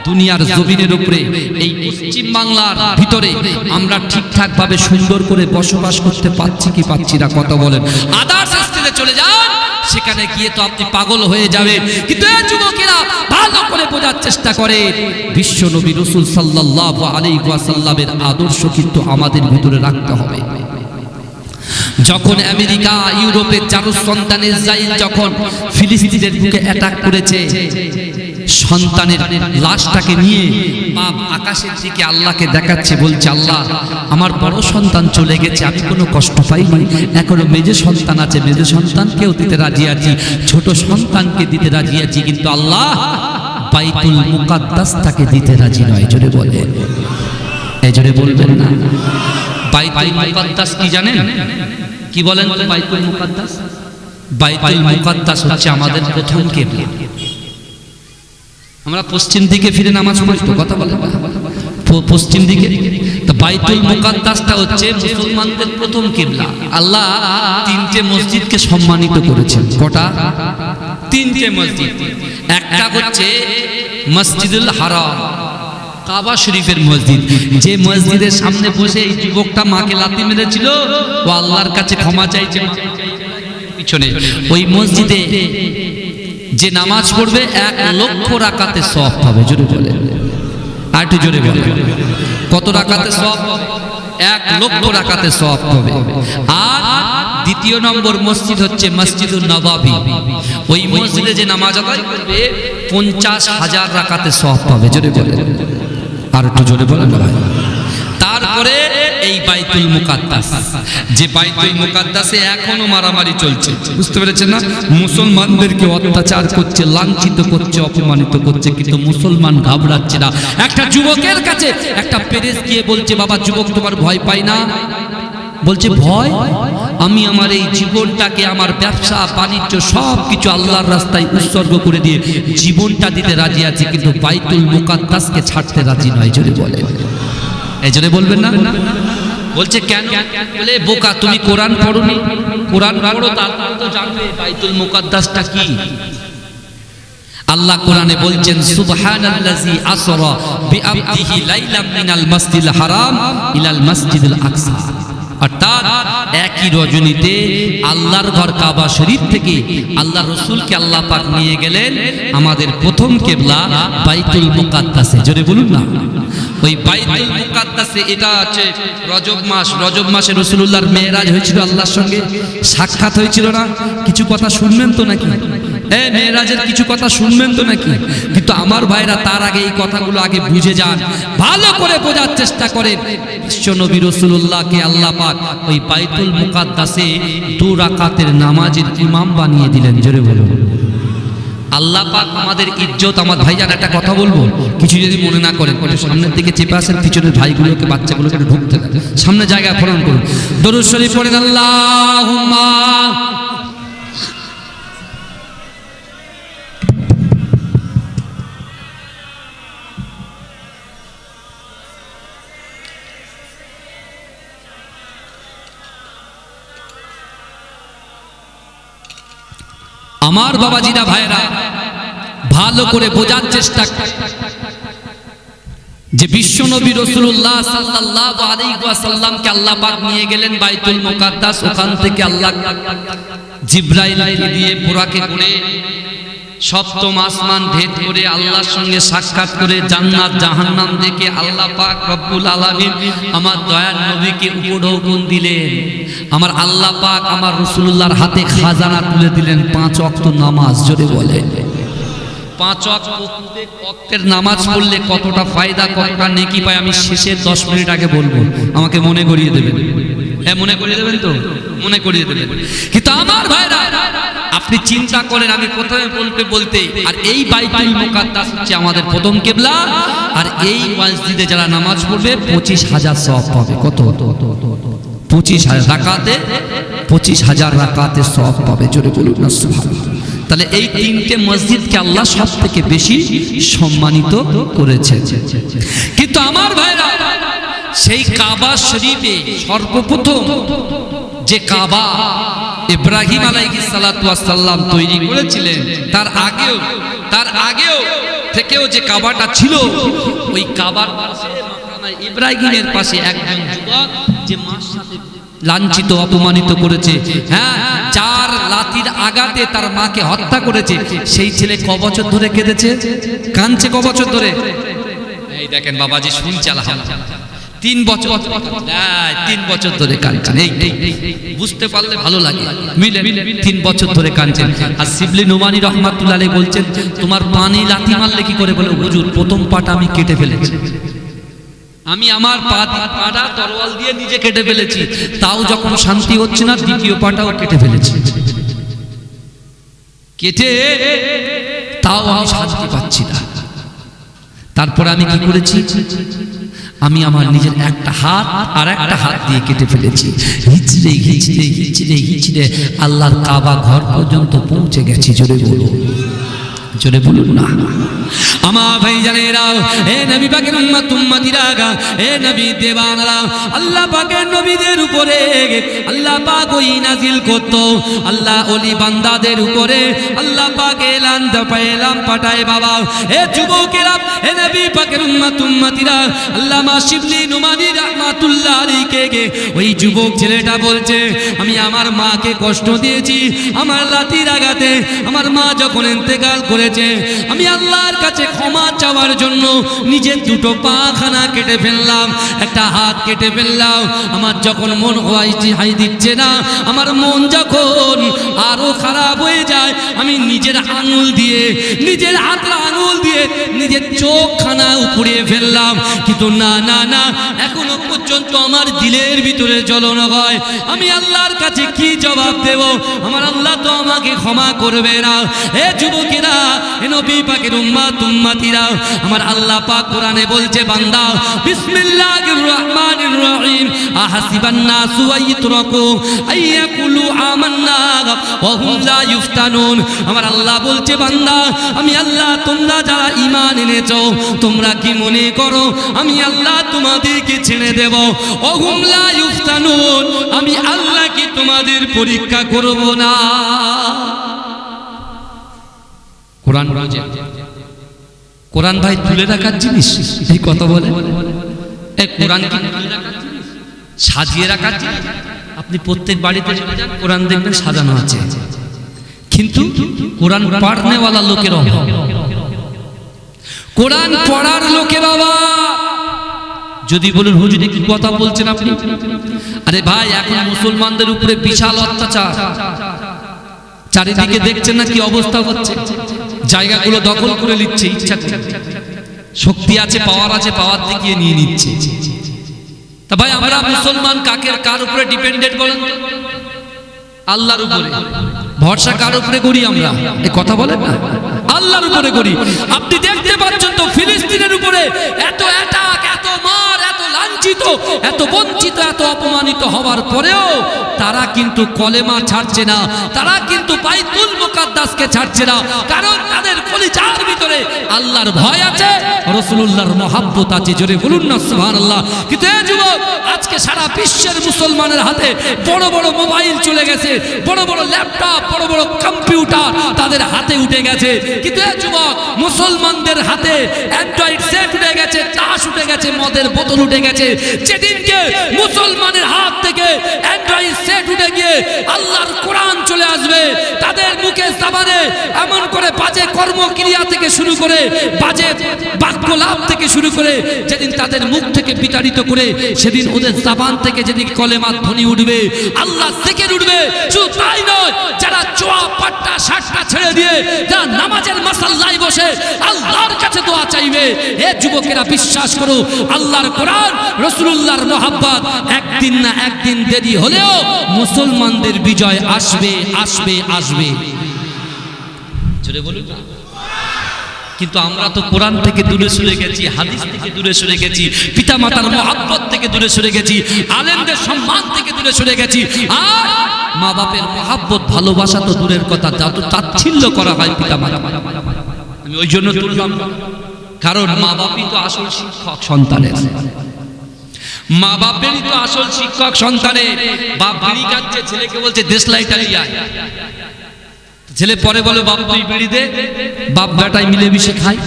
দুনিয়ার জমিনের উপরে এই পশ্চিম বাংলার ভিতরে আমরা ঠিকঠাক ভাবে সুন্দর করে বসবাস করতে পারছি কি পাচ্ছি না? কথা বলেন। আদার্স স্টেজে চলে যান, সেখানে গিয়ে তো আপনি পাগল হয়ে যাবেন। কিন্তু এই যুবকেরা ভালো করে বোঝার চেষ্টা করে, বিশ্ব নবী রাসূল সাল্লাল্লাহু আলাইহি ওয়াসাল্লামের আদর্শ কিন্তু আমাদের ভিতরে রাখতে হবে। যখন আমেরিকা, ইউরোপের চারু সন্তান ইসরায়েল যখন ফিলিস্তিনের বুকে অ্যাটাক করেছে, সন্তানের লাশটাকে নিয়ে বাপ আকাশের দিকে আল্লাহকে দেখাচ্ছে, বলছে, আল্লাহ আমার বড় সন্তান চলে গেছে, আমি কোনো কষ্ট পাইনি, এখনো মেজে সন্তান আছে, মেজে সন্তানকেও দিতে রাজি আছি, ছোট সন্তানকে দিতে রাজি আছি, কিন্তু আল্লাহ বাইতুল মুকাদ্দাসটাকে দিতে রাজি নয়। জোরে বলে, এই জোরে বলবেন না। বাইতুল মুকাদ্দাস কি জানেন? কি বলেন তো বাইতুল মুকাদ্দাস? বাইতুল মুকাদ্দাস হচ্ছে আমাদের প্রথম কিবলা। আমরা পশ্চিম দিকে ফিরে নামাজ পড়ি তো, কথা বলে পশ্চিম দিকে। তো বাইতুল মুকাদ্দাসটা হচ্ছে মুসলমানদের প্রথম কিবলা। আল্লাহ তিনটে মসজিদকে সম্মানিত করেছেন। কটা? তিনটে মসজিদ। একটা হচ্ছে মসজিদুল হারাম, কাবা শরীফের মসজিদ, যে মসজিদের সামনে বসে এই যুবকটা মাকে লাথি মেরেছিল, ও আল্লাহর কাছে ক্ষমা চাইছে পিছনে। ওই মসজিদে যে নামাজ পড়বে 1 লক্ষ রাকাতে সওয়াব পাবে। জোরে বলে, আর একটু জোরে বলে, কত রাকাতে সওয়াব পাবে? 1 লক্ষ রাকাতে সওয়াব পাবে। আর দ্বিতীয় নম্বর মসজিদ হচ্ছে মসজিদুন নববী। ওই মসজিদে যে নামাজ আদায় করবে 50,000 রাকাতে সওয়াব পাবে। জোরে বলেন, আর একটু জোরে বলেন ভাই। তারপরে এই বাইতুল মুকাদ্দাস, যে বাইতুল মুকাদ্দাসে এখনো মারামারি চলছে, বুঝতে পেরেছেন না? মুসলমানদেরকে অত্যাচার করছে, লাঞ্ছিত করছে, অপমানিত করছে, কিন্তু মুসলমান ঘাবড়াচ্ছে না। একটা যুবকের কাছে একটা পেরেস গিয়ে বলছে, বাবা যুবক তোমার ভয় পাই না? বলছে ভয়? আমি আমার এই জীবনটাকে, আমার ব্যবসা বাণিজ্য সব কিছু আল্লাহর রাস্তায় উৎসর্গ করে দিয়ে জীবনটা দিতে রাজি আছি, কিন্তু বাইতুল মুকাদ্দাসকে ছাড়তে রাজি নয়। জোরে বলেন, এই জন্য বলবেন না? বলছে কেন? বলে বোকা, তুমি কোরআন পড়োনি? কোরআন পড়ো, তারপর তো জানবে বাইতুল মুকাদ্দাসটা কি। আল্লাহ কোরআনে বলছেন সুবহানাল্লাযী আসরা বিআবদিহি লাইলাম মিনাল মাসজিদিল হারাম ইলাল মাসজিদিল আকসা। অর্থাৎ একই রজনীতে আল্লাহর ঘর কাবা শরীফ থেকে আল্লাহ রাসূলকে আল্লাহ পাক নিয়ে গেলেন আমাদের প্রথম কিবলা বাইতুল মুকাদ্দাসে। জোরে বলুন না। ওই বাইতুল মুকাদ্দাসে, এটা আছে রজব মাস, রজব মাসে রাসূলুল্লাহর মেরাজ হয়েছিল, আল্লাহর সঙ্গে সাক্ষাৎ হয়েছিল না? কিছু কথা শুনবেন তো নাকি? মেরাজের কিছু কথা শুনবেন তো নাকি? কিন্তু আমার ভাইরা তার আগে এই কথাগুলো আগে বুঝে যান, ভালো করে বোঝার চেষ্টা করেন। বিশ্বনবী রাসূলুল্লাহকে আল্লাহ পাক ওই বাইতুল মুকাদ্দাসে 2 রাকাতের নামাজের ইমাম বানিয়ে দিলেন। জোরে বলুন। আল্লাহ পাক আমাদের ইজ্জত। আমার ভাইজান একটা কথা বলবো, কিছু যদি মনে না করেন, সামনের দিকে চেপে আসেন, পিছনের ভাইগুলোকে বাচ্চাগুলোকে ঢুকতে দেন, সামনে জায়গা ফোরন করুন। দরুদ শরীফ পড়েন আল্লাহুম্মা। আমার বাবাজিরা ভাইরা ভালো করে বোঝার চেষ্টা, যে বিশ্বনবী রাসূলুল্লাহ সাল্লাল্লাহু আলাইহি ওয়াসাল্লামকে আল্লাহ পাক নিয়ে গেলেন বাইতুল মুকাদ্দাস। ওখান থেকে আল্লাহ জিবরাইলকে দিয়ে বুরাকে করে সপ্তম আসমান ভেদ করে আল্লাহর সঙ্গে সাক্ষাৎ করে জান্নাত জাহান্নাম দেখে আল্লাহ পাক রব্বুল আলামিন আমার দয়ার নবীকে উপঢৌকন দিলেন। আমার আল্লাহ পাক আমার রাসূলুল্লাহর হাতে খাজানা তুলে দিলেন 5 ওয়াক্ত নামাজ। জোরে বলেন, 5 ওয়াক্তের নামাজ পড়লে কতটা ফায়দা, কতটা নেকি পায়, আমি শেষের 10 মিনিট আগে বলবো, আমাকে মনে করিয়ে দেবেন। হ্যাঁ, মনে করিয়ে দেবেন তো? মনে করিয়ে দেবেন। কিন্তু আমার ভাইরা আপনি চিন্তা করেন, আমি প্রথমে বলতে, আর এই বাইতুল মুকাদ্দাস হচ্ছে আমাদের প্রথম কিবলা, আর এই মসজিদে যারা নামাজ পড়বে 25,000 সওয়াব পাবে। কত? 25,000 রাকাতে, 25,000 রাকাতে সওয়াব পাবে। জোরে বলুন না সুবহানাল্লাহ। তাহলে এই 3টে মসজিদকে আল্লাহ সব থেকে বেশি সম্মানিত করেছে। কিন্তু আমার ভাইরা সেই কাবা শরীফে সর্বপ্রথম যে কাবা ইব্রাহিম আলাইহিস সালাতু ওয়াস সালাম তৈরি করেছিলেন, তার আগেও থেকেও যে কাবাটা ছিল, ওই কাবার পাশে মাকামে ইব্রাহিমের পাশে একজন যুবক যে মার সাথে লাঞ্ছিত অপমানিত করেছে, হ্যাঁ, চার লাঠির আঘাতে তার মাকে হত্যা করেছে, সেই ছেলে ক বছর ধরে কেঁদেছে, কাঁদছে ক বছর ধরে? এই দেখেন বাবাজি শুনছে আলহামদুলিল্লাহ, 3 বছর, 3 বছর ধরে কাঁদছেন। এই বুঝতে পারলে ভালো লাগে, মিলে 3 বছর ধরে কাঁদছেন। আর শিবলি নোমানী রহমাতুল্লাহ আলাইহি বলছেন, তোমার পানি লাথি মারলে কি করে? বলে হুজুর প্রথম পাটা আমি কেটে ফেলেছি, আমি আমার পাটা তরোয়াল দিয়ে নিজে কেটে ফেলেছি, তাও যখন শান্তি হচ্ছে না দ্বিতীয় পাটাও কেটে ফেলেছি, কেটে তাও আমি শান্তি পাচ্ছি না। তারপর আমি কি করেছি? আমি আমার নিজের একটা হাত আর একটা হাত দিয়ে কেটে ফেলেছি, হিচড়ে হিচড়ে হিচড়ে হিচড়ে আল্লাহর কাবা ঘর পর্যন্ত পৌঁছে গেছি। জোরে বলুন, জোরে বলুন না। আমার ভাইজানেরা, এ নবী পাকের উম্মত উম্মতিরা, এ নবী দেওয়ানরা, আল্লাহ পাকের নবীদের উপরে আল্লাহ পাক ওই নাজিল করত, আল্লাহ ওলি বান্দাদের উপরে আল্লাহ পাক এলান পাঠায়। বাবা, এ যুবকেরা, এ নবী পাকের উম্মত উম্মতিরা, আল্লামা শিবলি নোমানী রাহমাতুল্লাহ আলাইহি ওই যুবক ছেলেটা বলছে, আমি আমার মাকে কষ্ট দিয়েছি, আমার লাঠির আঘাতে আমার মা যখন ইন্তেকাল করেছে, আমি আল্লাহর কাছে ক্ষমা চাওয়ার জন্য নিজের দুটো পা খানা কেটে ফেললাম, একটা হাত কেটে ফেললাম। আমার যখন মন হাই দিচ্ছে না, আমার মন যখন আরো খারাপ হয়ে যায়, আমি নিজের আঙুল দিয়ে, নিজের হাতের আঙুল দিয়ে নিজের চোখ খানা উপড়িয়ে ফেললাম। কিন্তু না না না, এখনো পর্যন্ত আমার দিলের ভিতরে জ্বলন হয়। আমি আল্লাহর কাছে কি জবাব দেব? আমার আল্লাহ তো আমাকে ক্ষমা করবে না। এ যুবকেরা, এ নবী পাকের উম্মত উম্মতিরা, আমার আল্লাহ পাক কোরআনে বলছে, বান্দা বিসমিল্লাহির রহমানির রহিম আহাসিবান নাসু আইয়ুতরাকু আইয়াকুলু আমান্না ওয়া হুম লা ইফতানুন। আমার আল্লাহ বলছে, বান্দা আমি আল্লাহ, তোমরা যারা ঈমান এনেছো, তোমরা কি মনে করো আমি আল্লাহ তোমাদেরকে ছেড়ে দেব? ওয়া হুম লা ইফতানুন, আমি আল্লাহ কি তোমাদের পরীক্ষা করব না? কোরআন বলে, কোরআন ভাই তুলে রাখার জিনিস, এই কথা বলে। এই কোরআন কি সাজিয়ে রাখার জিনিস? আপনি প্রত্যেক বাড়িতে চলে যান, কোরআন দেখবেন সাজানো আছে, কিন্তু কোরআন পড়নেওয়ালা লোকের অভাব। কোরআন পড়ার লোকের অভাব। যদি বলেন হুজুর কি কথা বলছেন আপনি? আরে ভাই, এখন মুসলমানদের উপরে বিশাল অত্যাচার, চারিদিকে দেখছেন না কি অবস্থা হচ্ছে? জায়গাগুলো দখল করে নিচ্ছে ইচ্ছা করে, শক্তি আছে, পাওয়ার আছে, পাওয়ার দেখিয়ে নিয়ে নিচ্ছে। তা ভাই, আমরা মুসলমান কার উপরে ডিপেন্ডেন্ট বলেন? আল্লাহর উপরে। ভরসা কার উপরে করি আমরা? এই কথা বলেন না, আল্লাহর উপরে করি। আপনি দেখতে পাচ্ছেন তো ফিলিস্তিনের উপরে এত অ্যাটাক, এত মার, এত লাঞ্ছিত, এত বঞ্চিত, এত অপমানিত হওয়ার পরেও তারা কিন্তু কলেমা ছাড়ছে না, তারা কিন্তু বাইতুল মুকাদ্দাসকে ছাড়ছে না। কারণ তাদের কলিজার ভিতরে আল্লাহর ভয় আছে, রাসূলুল্লাহর মহব্বত আছে। জোরে বলুন না সুবহানাল্লাহ। কিন্তু এই যুবক, আজকে সারা বিশ্বের মুসলমানের হাতে বড় বড় মোবাইল চলে গেছে, বড় বড় ল্যাপটপ, বড় বড় কম্পিউটার তাদের হাতে উঠে গেছে। কিন্তু এই যুবক, মুসলমানদের হাতে অ্যান্ড্রয়েড সেট উঠে গেছে, তাস উঠে গেছে, মদের বোতল উঠে গেছে। যেদিনকে মুসলমানের হাত থেকে অ্যান্ড্রয়েড সেট উঠে গিয়ে আল্লাহর কোরআন চলে আসবে, তাদের মুখে জবানে এমন করে বাজে কর্মক্রিয়া থেকে শুরু করে, বাজে বাক্যলাপ থেকে শুরু করে, যেদিন তাদের মুখ থেকে বিতাড়িত করে, সেদিন ওদের জবান থেকে যেদিন কলেমার ধ্বনি উঠবে, আল্লাহ জিকির উঠবে। শুধু তাই নয়, যারা চোয়া পাট্টা শাটটা ছেড়ে দিয়ে যারা নামাজের মাসাল্লায় বসে আল্লাহর কাছে দোয়া চাইবে, এ যুবকেরা বিশ্বাস করো, আল্লাহর কোরআন, রাসূলুল্লাহর মহব্বত একদিন না একদিন দেরি হলেও মুসলমানদের বিজয় আসবে, আসবে, আসবে। জোরে বলুন না। কিন্তু আমরা তো কোরআন থেকে দূরে সরে গেছি, হাদিস থেকে দূরে সরে গেছি, পিতামাতার মহব্বত থেকে দূরে সরে গেছি, আলেমদের সম্মান থেকে দূরে সরে গেছি। আর মা বাপের মহব্বত, ভালোবাসা তো দূরের কথা, যত তাচ্ছিল্য করা হয় পিতামাতা। আমি ওই জন্য তুললাম, কারণ মা বাপই তো আসল শিক্ষক সন্তানের। মা বাপেরই তো আসল শিক্ষক সন্তানের। বাপ বিড়ি খাচ্ছে, ছেলেকে বলছে দেশলাইটা নিয়ে আয়। ছেলে পরে বলে, বাপ তুই বিড়ি দে। বাপ বেটাই মিলেমিশে খায়।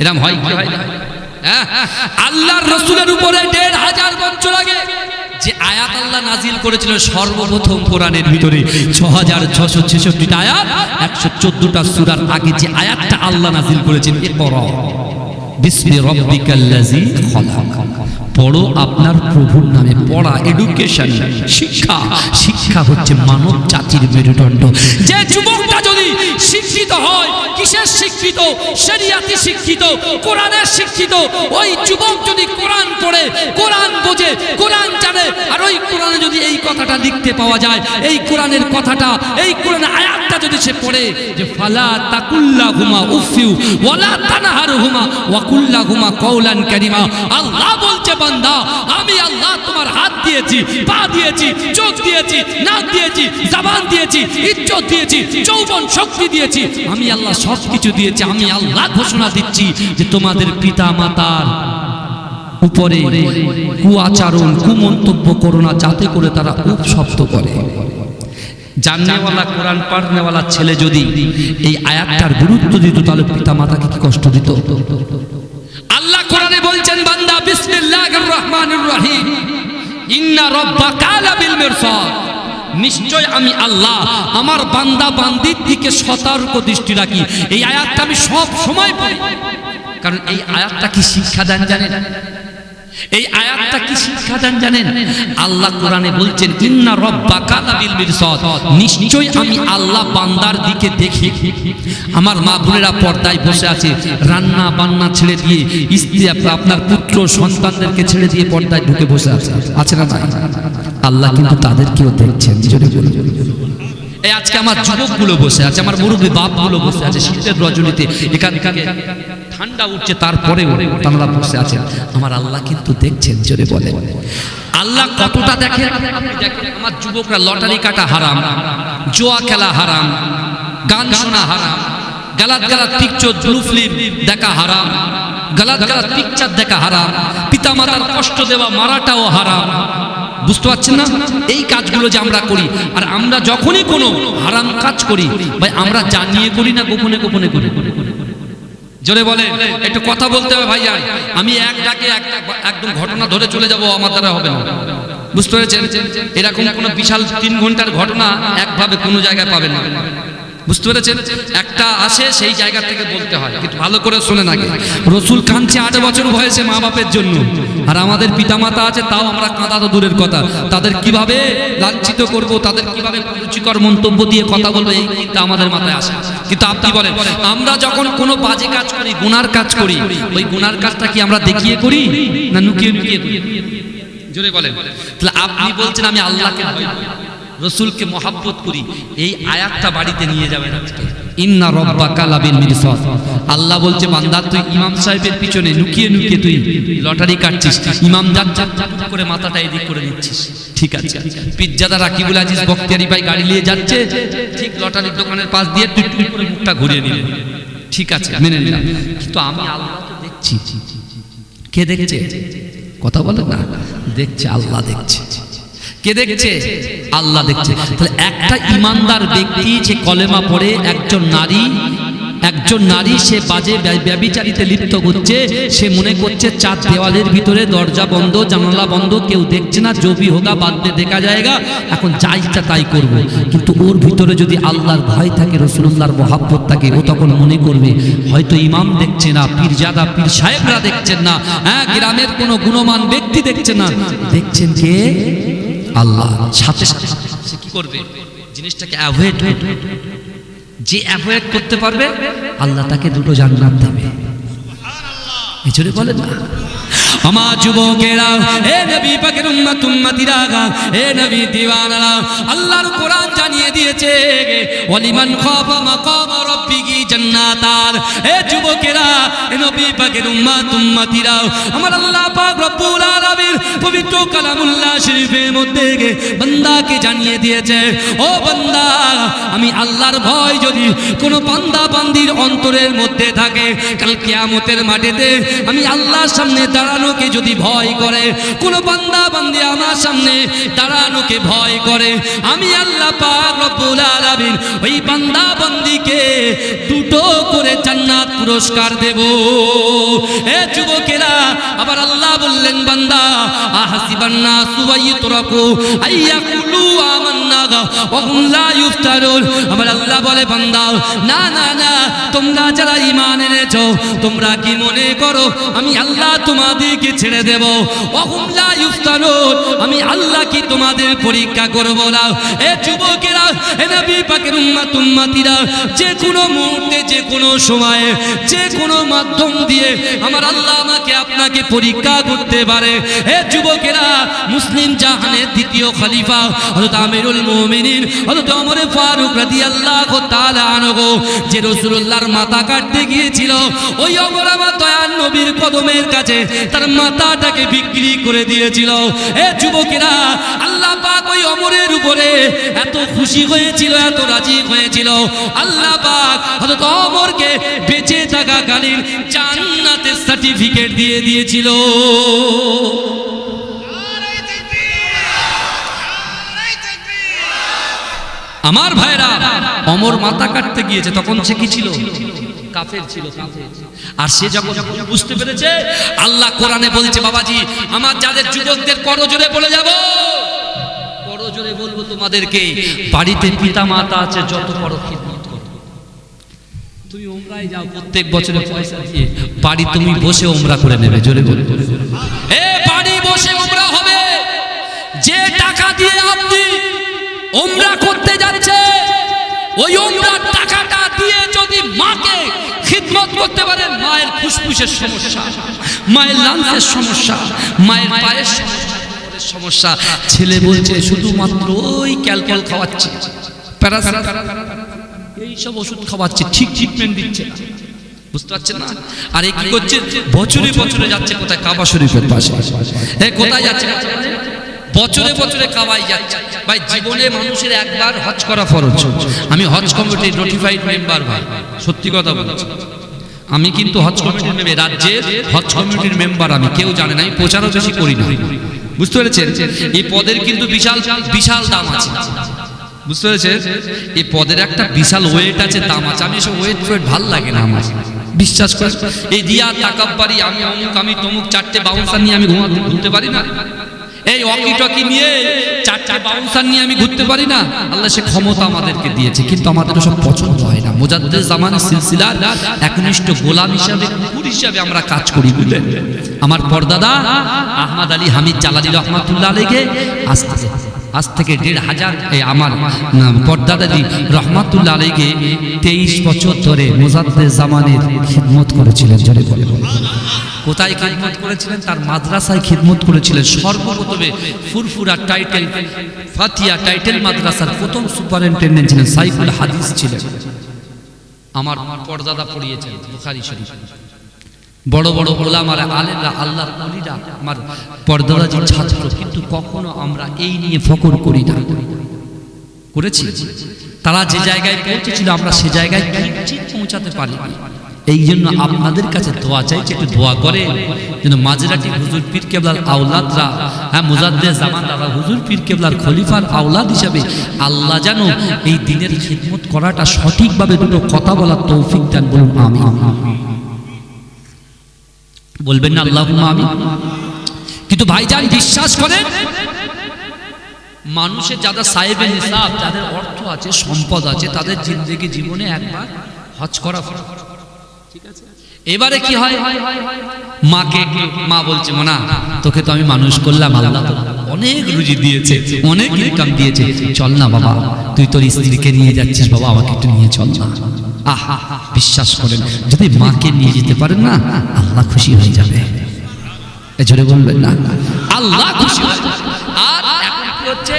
এরকম হয় কি হয় না? আল্লাহর রাসূলের উপরে ১৫০০ বছর আগে যে আয়াত আল্লাহ নাজিল করেছিল, সর্বপ্রথম কোরআনের ভিতরে ৬৬৬৬টা আয়াত, ১১৪টা সূরার আগে যে আয়াতটা আল্লাহ নাজিল করেছেন, ইকরা বিসমি রাব্বিকাল্লাযী খলাক, পড়ো আপনার প্রভুর নামে। পড়া, এডুকেশন, শিক্ষা। শিক্ষা হচ্ছে মানব জাতির মেরুদণ্ড। যে যুবকটা যদি শিক্ষিত হয়, কিসের শিক্ষিত? শরিয়াতি শিক্ষিত, কোরআনের শিক্ষিত। ওই যুবক যদি কোরআন পড়ে, কোরআন বোঝে, কোরআন জানে, আর ওই কোরআনে যদি এই কথাটা লিখতে পাওয়া যায়, এই কোরআনের কথাটা, এই কোরআনের আয়াতটা যদি সে পড়ে, যে ফালা তাকুল্লাহুমা উফিউ ওয়ালা তানহারহুমা ওয়া কুল্লাহুমা কওলান কারীমা। আল্লাহ বলছে, বান্দা আমি আল্লাহ তোমার হাত দিয়েছি, পা দিয়েছি, চোখ দিয়েছি, নাক দিয়েছি, জবান দিয়েছি, ইজ্জত দিয়েছি, যৌবন শক্তি দিয়েছি, আমি আল্লাহ সব কিছু দিয়েছি। আমি আল্লাহ ঘোষণা দিচ্ছি যে তোমাদের পিতা মাতার উপরে কুআচরণ, কুমন্তব্য করো না, যাতে করে তারা উপশব্দ করে। জাননেওয়ালা, কোরআন পড়নেওয়ালা ছেলে যদি এই আয়াতটার গুরুত্ব দিত, তাহলে পিতা মাতাকে কি কষ্ট দিত? আল্লাহ কোরআনে বলছেন, বান্দা বিসমিল্লাহির রহমানির রহিম, ইন্না রাব্বাকা লাবিল মিরসাদ, নিশ্চয় আমি আল্লাহ আমার বান্দা বান্দির দিকে সতর্ক দৃষ্টি রাখি। এই আয়াতটা আমি সব সময় পড়ি, কারণ এই আয়াতটা কি শিক্ষা দেন জানেন? এই আয়াতটা কি শিক্ষা দেন জানেন? আল্লাহ কোরআনে বলছেন ইন্না রাব্বাকা লাবিল মিরসাদ, নিশ্চয় আমি আল্লাহ বান্দার দিকে দেখি। আমার মা বোনেরা পর্দায় বসে আছে, রান্না বান্না ছেড়ে দিয়ে, স্ত্রী আপনার পুত্র সন্তানদেরকে ছেড়ে দিয়ে পর্দায় ঢুকে বসে আছে, আছে না? আল্লাহ কিন্তু তাদেরকেও দেখছেন। জোরে বলুন। এই আজকে আমার যুবকগুলো বসে আছে, আমার মুরব্বী বাপগুলো বসে আছে শীতের রজনীতে, এখান থেকে ঠান্ডা উঠছে, তারপরেও তারা বসে আছে। আমার আল্লাহ কিন্তু দেখছেন। জোরে বলে আল্লাহ কতটা দেখেন? আমার যুবকরা লটারি কাটা হারাম, জুয়া খেলা হারাম, গান শোনা হারাম, গালাত গালাত পিকচার ব্লু ফিল্ম দেখা হারাম, গালাত গালাত পিকচার দেখা হারাম, পিতা মাতার কষ্ট দেওয়া মারাটাও হারাম। বুঝতে পারছেন না? এই কাজগুলো যে আমরা করি, আর আমরা যখনই কোনো হারাম কাজ করি ভাই আমরা জানিয়ে করি না গোপনে গোপনে করি? জোরে বলে, একটু কথা বলতে হবে ভাই। আমি এক ডাকে একদম ঘটনা ধরে চলে যাব, আমার দ্বারা হবে না। বুঝতে পেরেছেন? এরকম কোনো বিশাল 3 ঘন্টার ঘটনা একভাবে কোনো জায়গায় পাবেন না। বুঝতে পেরেছেন? একটা আসে সেই জায়গা থেকে বলতে হয়, কিন্তু ভালো করে শোনেন আগে। রসুল কাঁদছে 8 বছর বয়সে মা বাপের জন্য, আর আমাদের পিতামাতা আছে, তাও আমরা কাঁদা তো দূরের কথা, তাদের কিভাবে লাঞ্ছিত করব, তাদের কিভাবে রুচিকর মন্তব্য দিয়ে কথা বলবো, এই চিন্তা আমাদের মাথায় আসে। কিন্তু আপনি বলেন, আমরা যখন কোনো বাজে কাজ করি, গুনার কাজ করি, ওই গুনার কাজটা কি আমরা দেখিয়ে করি না লুকিয়ে লুকিয়ে করি? জোরে বলেন। তাহলে আপনি বলছেন আমি আল্লাহকে ভয় করি, রসুলকে মহাব্বত করি, এই আয়াতটা বাড়িতে নিয়ে যাবেন আজকে। ইন্না রাব্বাকা লাবিল মিরসাদ। আল্লাহ বলছে বান্দা তুই ইমাম সাহেবের পিছনে লুকিয়ে লুকিয়ে তুই লটারি কাটছিস, ইমাম যাচ্ছে করে মাথাটা এদিক করে নিচ্ছিস, ঠিক আছে? পিজ্জাদা রাকিবুল আজিজ বখতিয়ারি ভাই গাড়ি নিয়ে যাচ্ছে, ঠিক লটারির দোকানের পাশ দিয়ে তুই তুই করে মুখটা ঘুরিয়ে নিলে, ঠিক আছে মেনে নিলাম। কিন্তু আমি আল্লাহ তো দেখছি। কে দেখছে? কথা বলে না, দেখছে আল্লাহ দেখছে। কে দেখছে? আল্লাহ দেখছে। তাহলে একটা ইমানদার ব্যক্তি যে কলেমা পড়ে, একজন নারী সে বাজে ব্যভিচারিতে লিপ্ত হচ্ছে, সে মনে করছে 4 দেওয়ালের ভিতরে দরজা বন্ধ, জানালা বন্ধ, কেউ দেখছে না, জবি হোগা বাদ দিয়ে দেখা যায়গা, এখন যা ইচ্ছা তাই করব। কিন্তু ওর ভিতরে যদি আল্লাহর ভয় থাকে, রাসূলুল্লাহর মহব্বত থাকে, ও তখন মনে করবে হয়তো ইমাম দেখছে না, পীরজাদা পীর সাহেবরা দেখছেন না, হ্যাঁ গ্রামের কোনো গুণমান ব্যক্তি দেখছে না, দেখছেন কে? আল্লাহ। সাথে সাথে সে কি করবে? জিনিসটাকে অ্যাভয়েড করবে। যে অ্যাভয়েড করতে পারবে আল্লাহ তাকে 2টো জান্নাত দেবে। এই জন্য বলেন না আমার যুবকেরা, হে নবী পাকের উম্মত উম্মতিরা, হে নবী দিওয়ানারা, আল্লাহর কোরআন জানিয়ে দিয়েছে ওয়ালিমান খাফা মাকাম রাব্বিহি জান্নাতান। হে যুবকেরা, হে নবী পাকের উম্মত উম্মতিরা, আমার আল্লাহ পাক রব্বুল আলামিন পবিত্র কালামুল্লাহ শরীফের মধ্যে বান্দাকে জানিয়ে দিয়েছে, ও বান্দা, আমি আল্লাহর ভয় যদি কোনো বান্দা বান্দির অন্তরের মধ্যে থাকে, কাল কিয়ামতের মাঠেতে আমি আল্লাহর সামনে দাঁড়ানোকে যদি ভয় করে, কোন বান্দা বান্দি আমার সামনে দাঁড়ানোকে ভয় করে, আমি আল্লাহ পাক রব্বুল আলামিন ওই বান্দা বান্দিকে 2টো করে জান্নাত পুরস্কার দেব। হে যুবকেরা, আবার আল্লাহ বললেন বান্দা আহাসিবান নাসু ওয়াইতরাকু আইয়াকুলু আমান্না ওয়া হুম লা ইফতারুন। আমার আল্লাহ বলে বান্দা না না না, তোমরা যারা ঈমান এনেছো তোমরা কি মনে করো আমি আল্লাহ তোমাদেরকে ছেড়ে দেব? ওয়া হুম লা ইফতারুন, আমি আল্লাহ কি তোমাদের পরীক্ষা করব না? এ যুবকেরা, হে নবী পাকের উম্মত উম্মতিরা, যে কোনো মুহূর্তে, যে কোনো সময়ে, যে কোনো মাধ্যম দিয়ে আমার আল্লাহ আমাকে আপনাকে পরীক্ষা করতে পারে। হে যুবকেরা, মুসলিম জাহানের 2য় খলিফা হযরত আমিরুল মুমিনিন হযরত ওমর ফারুক রাদিয়াল্লাহু তাআলা আনহু যে রাসূলুল্লাহর মাথা কাটতে গিয়েছিল, ওই ওমর আমার দয়ার নবীর কদমের কাছে তার মাথাটাকে বিক্রি করে দিয়েছিল। হে যুবকেরা, আল্লাহ পাক ওই ওমরের উপরে এত খুশি হয়েছিল, এত রাজি হয়েছিল, আল্লাহ পাক হযরত ওমরকে বেঁচে থাকাকালীন জান্নাতের সার্টিফিকেট দিয়ে দিয়েছিল। আমার ভাইরা, ওমর মাথা কাটতে গিয়েছে, তখন সে কি ছিল? কাফের ছিল। আর সে যখন বুঝতে পেরেছে, আল্লাহ কোরআনে বলছে বাবাজি, আমার যাদের যুবকদের করজোরে বলে যাব, জোরে বলবো তোমাদেরকে, বাড়িতে পিতা মাতা আছে, যত বড় খিদমত করো। তুমি ওমরায় যাও প্রত্যেক বছরে পয়সা দিয়ে, বাড়ি তুমি বসে ওমরা করে নেবে। জোরে বলবো, বাড়ি বসে ওমরা হবে। যে টাকা দিয়ে আপনি ওমরা করতে যাচ্ছে, ওই ওমরার টাকাটা দিয়ে যদি মাকে খিদমত করতে পারেন, মায়ের ফুসফুসের সমস্যা, মায়ের লাংসের সমস্যা, মায়ের পায়ের সমস্যা, ছেলে বলছে শুধুমাত্র ওই ক্যালকল খাওয়াচ্ছে, এইসব ওষুধ খাওয়াচ্ছে, ঠিক ট্রিটমেন্ট দিচ্ছে, বুঝতে পারছেন না? আর কি করছে, বছরে বছরে যাচ্ছে কোথায়, কাবা শরীফের পাশে। কোথায় যাচ্ছে, বছরে বছরে কাবাই যাচ্ছে। ভাই, জীবনে মানুষের একবার হজ করা ফরজ। আমি হজ কমিটির নোটিফাইড মেম্বার, ভাই সত্যি কথা বলছি। আমি কিন্তু হজ কমিটির মেম্বার, রাজ্যের হজ কমিটির মেম্বার। আমি, কেউ জানে না, আমি প্রচারও বেশি করি না, বুঝতে পেরেছেন? এই পদের কিন্তু বিশাল বিশাল দাম আছে, বুঝতে পেরেছেন? এই পদের একটা বিশাল ওয়েট আছে, দাম আছে। আমি এসব ওয়েট ভাল লাগে না আমার, বিশ্বাস করে। এই রিয়া তাকাব্বারি, আমি অমুক, আমি তমুক, চারটে বাউন্সার নিয়ে আমি ঘুরতে পারি না। এই ওয়াকি টকি নিয়ে, চারটা বাউন্সার নিয়ে আমি ঘুরতে পারি না। আল্লাহ সে ক্ষমতা আমাদেরকে দিয়েছে, কিন্তু আমাদের সব পছন্দ হয় না। মুজাদ্দেদ জামানের সিলসিলার একনিষ্ঠ গোলাম হিসাবে, কুকুর হিসাবে আমরা কাজ করি, বুঝলেন? আমার পরদাদা আহমদ আলী হামিদ জালালি রহমাতুল্লাহ আলাইহি আজ থেকে ১৫০০, আমার পরদাদাজি রহমাতুল্লাহ আলাইহি ২৩ বছর ধরে মুজাদ্দেদ জামানের খিদমত করেছিলেন। জোরে বলে, কোথায় খিদমত করেছিলেন? তার মাদ্রাসায় খিদমত করেছিলেন। সর্বপ্রথমে ফুরফুরা টাইটেল ফাতিয়া টাইটেল মাদ্রাসার প্রথম সুপারিনটেন্ডেন্ট ছিলেন, সাইফুল হাদিস ছিলেন। আমার পরদাদা পড়িয়েছেন বুখারী শরীফ। বড় বড় ওলামারা, আলেমরা, আল্লাহর ওলিরা আমার পরদাদাজির ছাত্র, কিন্তু কখনো আমরা এই নিয়ে ফখর করি না। করেছি? তারা যে জায়গায় পৌঁছেছিল, আমরা সে জায়গায় ঠিক পৌঁছাতে পারি। এই জন্য আপনাদের কাছে দোয়া চাইছি, একটু দোয়া করে যেন মাঝরাটি হুজুর পীর কেবলার আওলাদরা, মুজাদ্দেদ জামান দাদা হুজুর পীর কেবলার খলিফার আওলাদ হিসাবে আল্লাহ যেন এই দিনের খিদমত করাটা সঠিকভাবে দুটো কথা বলার তৌফিক দেন। বলুন আমিন। বলবেন না আল্লাহুম্মা আমিন? কিন্তু ভাইজান বিশ্বাস করেন, মানুষের যারা সাহেবে নিসাব, যাদের অর্থ আছে, সম্পদ আছে, তাদের জিন্দেগি জীবনে একবার হজ করা ফরজ। ঠিক আছে? এবারে কি হয়, মাকে, মা বলছে, মনা তোকে তো আমি মানুষ করলাম, আল্লাহ অনেক রুজি দিয়েছে, অনেক ইনকাম দিয়েছে, চল না বাবা, তুই তোর স্ত্রীকে নিয়ে যাচ্ছিস, বাবা আমাকে একটু নিয়ে চল না। আহা, বিশ্বাস করেন, যদি মাকে নিয়ে যেতে পারেন না, আল্লাহ খুশি হয়ে যাবে। জোরে বলবেন না, আল্লাহ খুশি হয়ে যাবে। আর এখন কি হচ্ছে,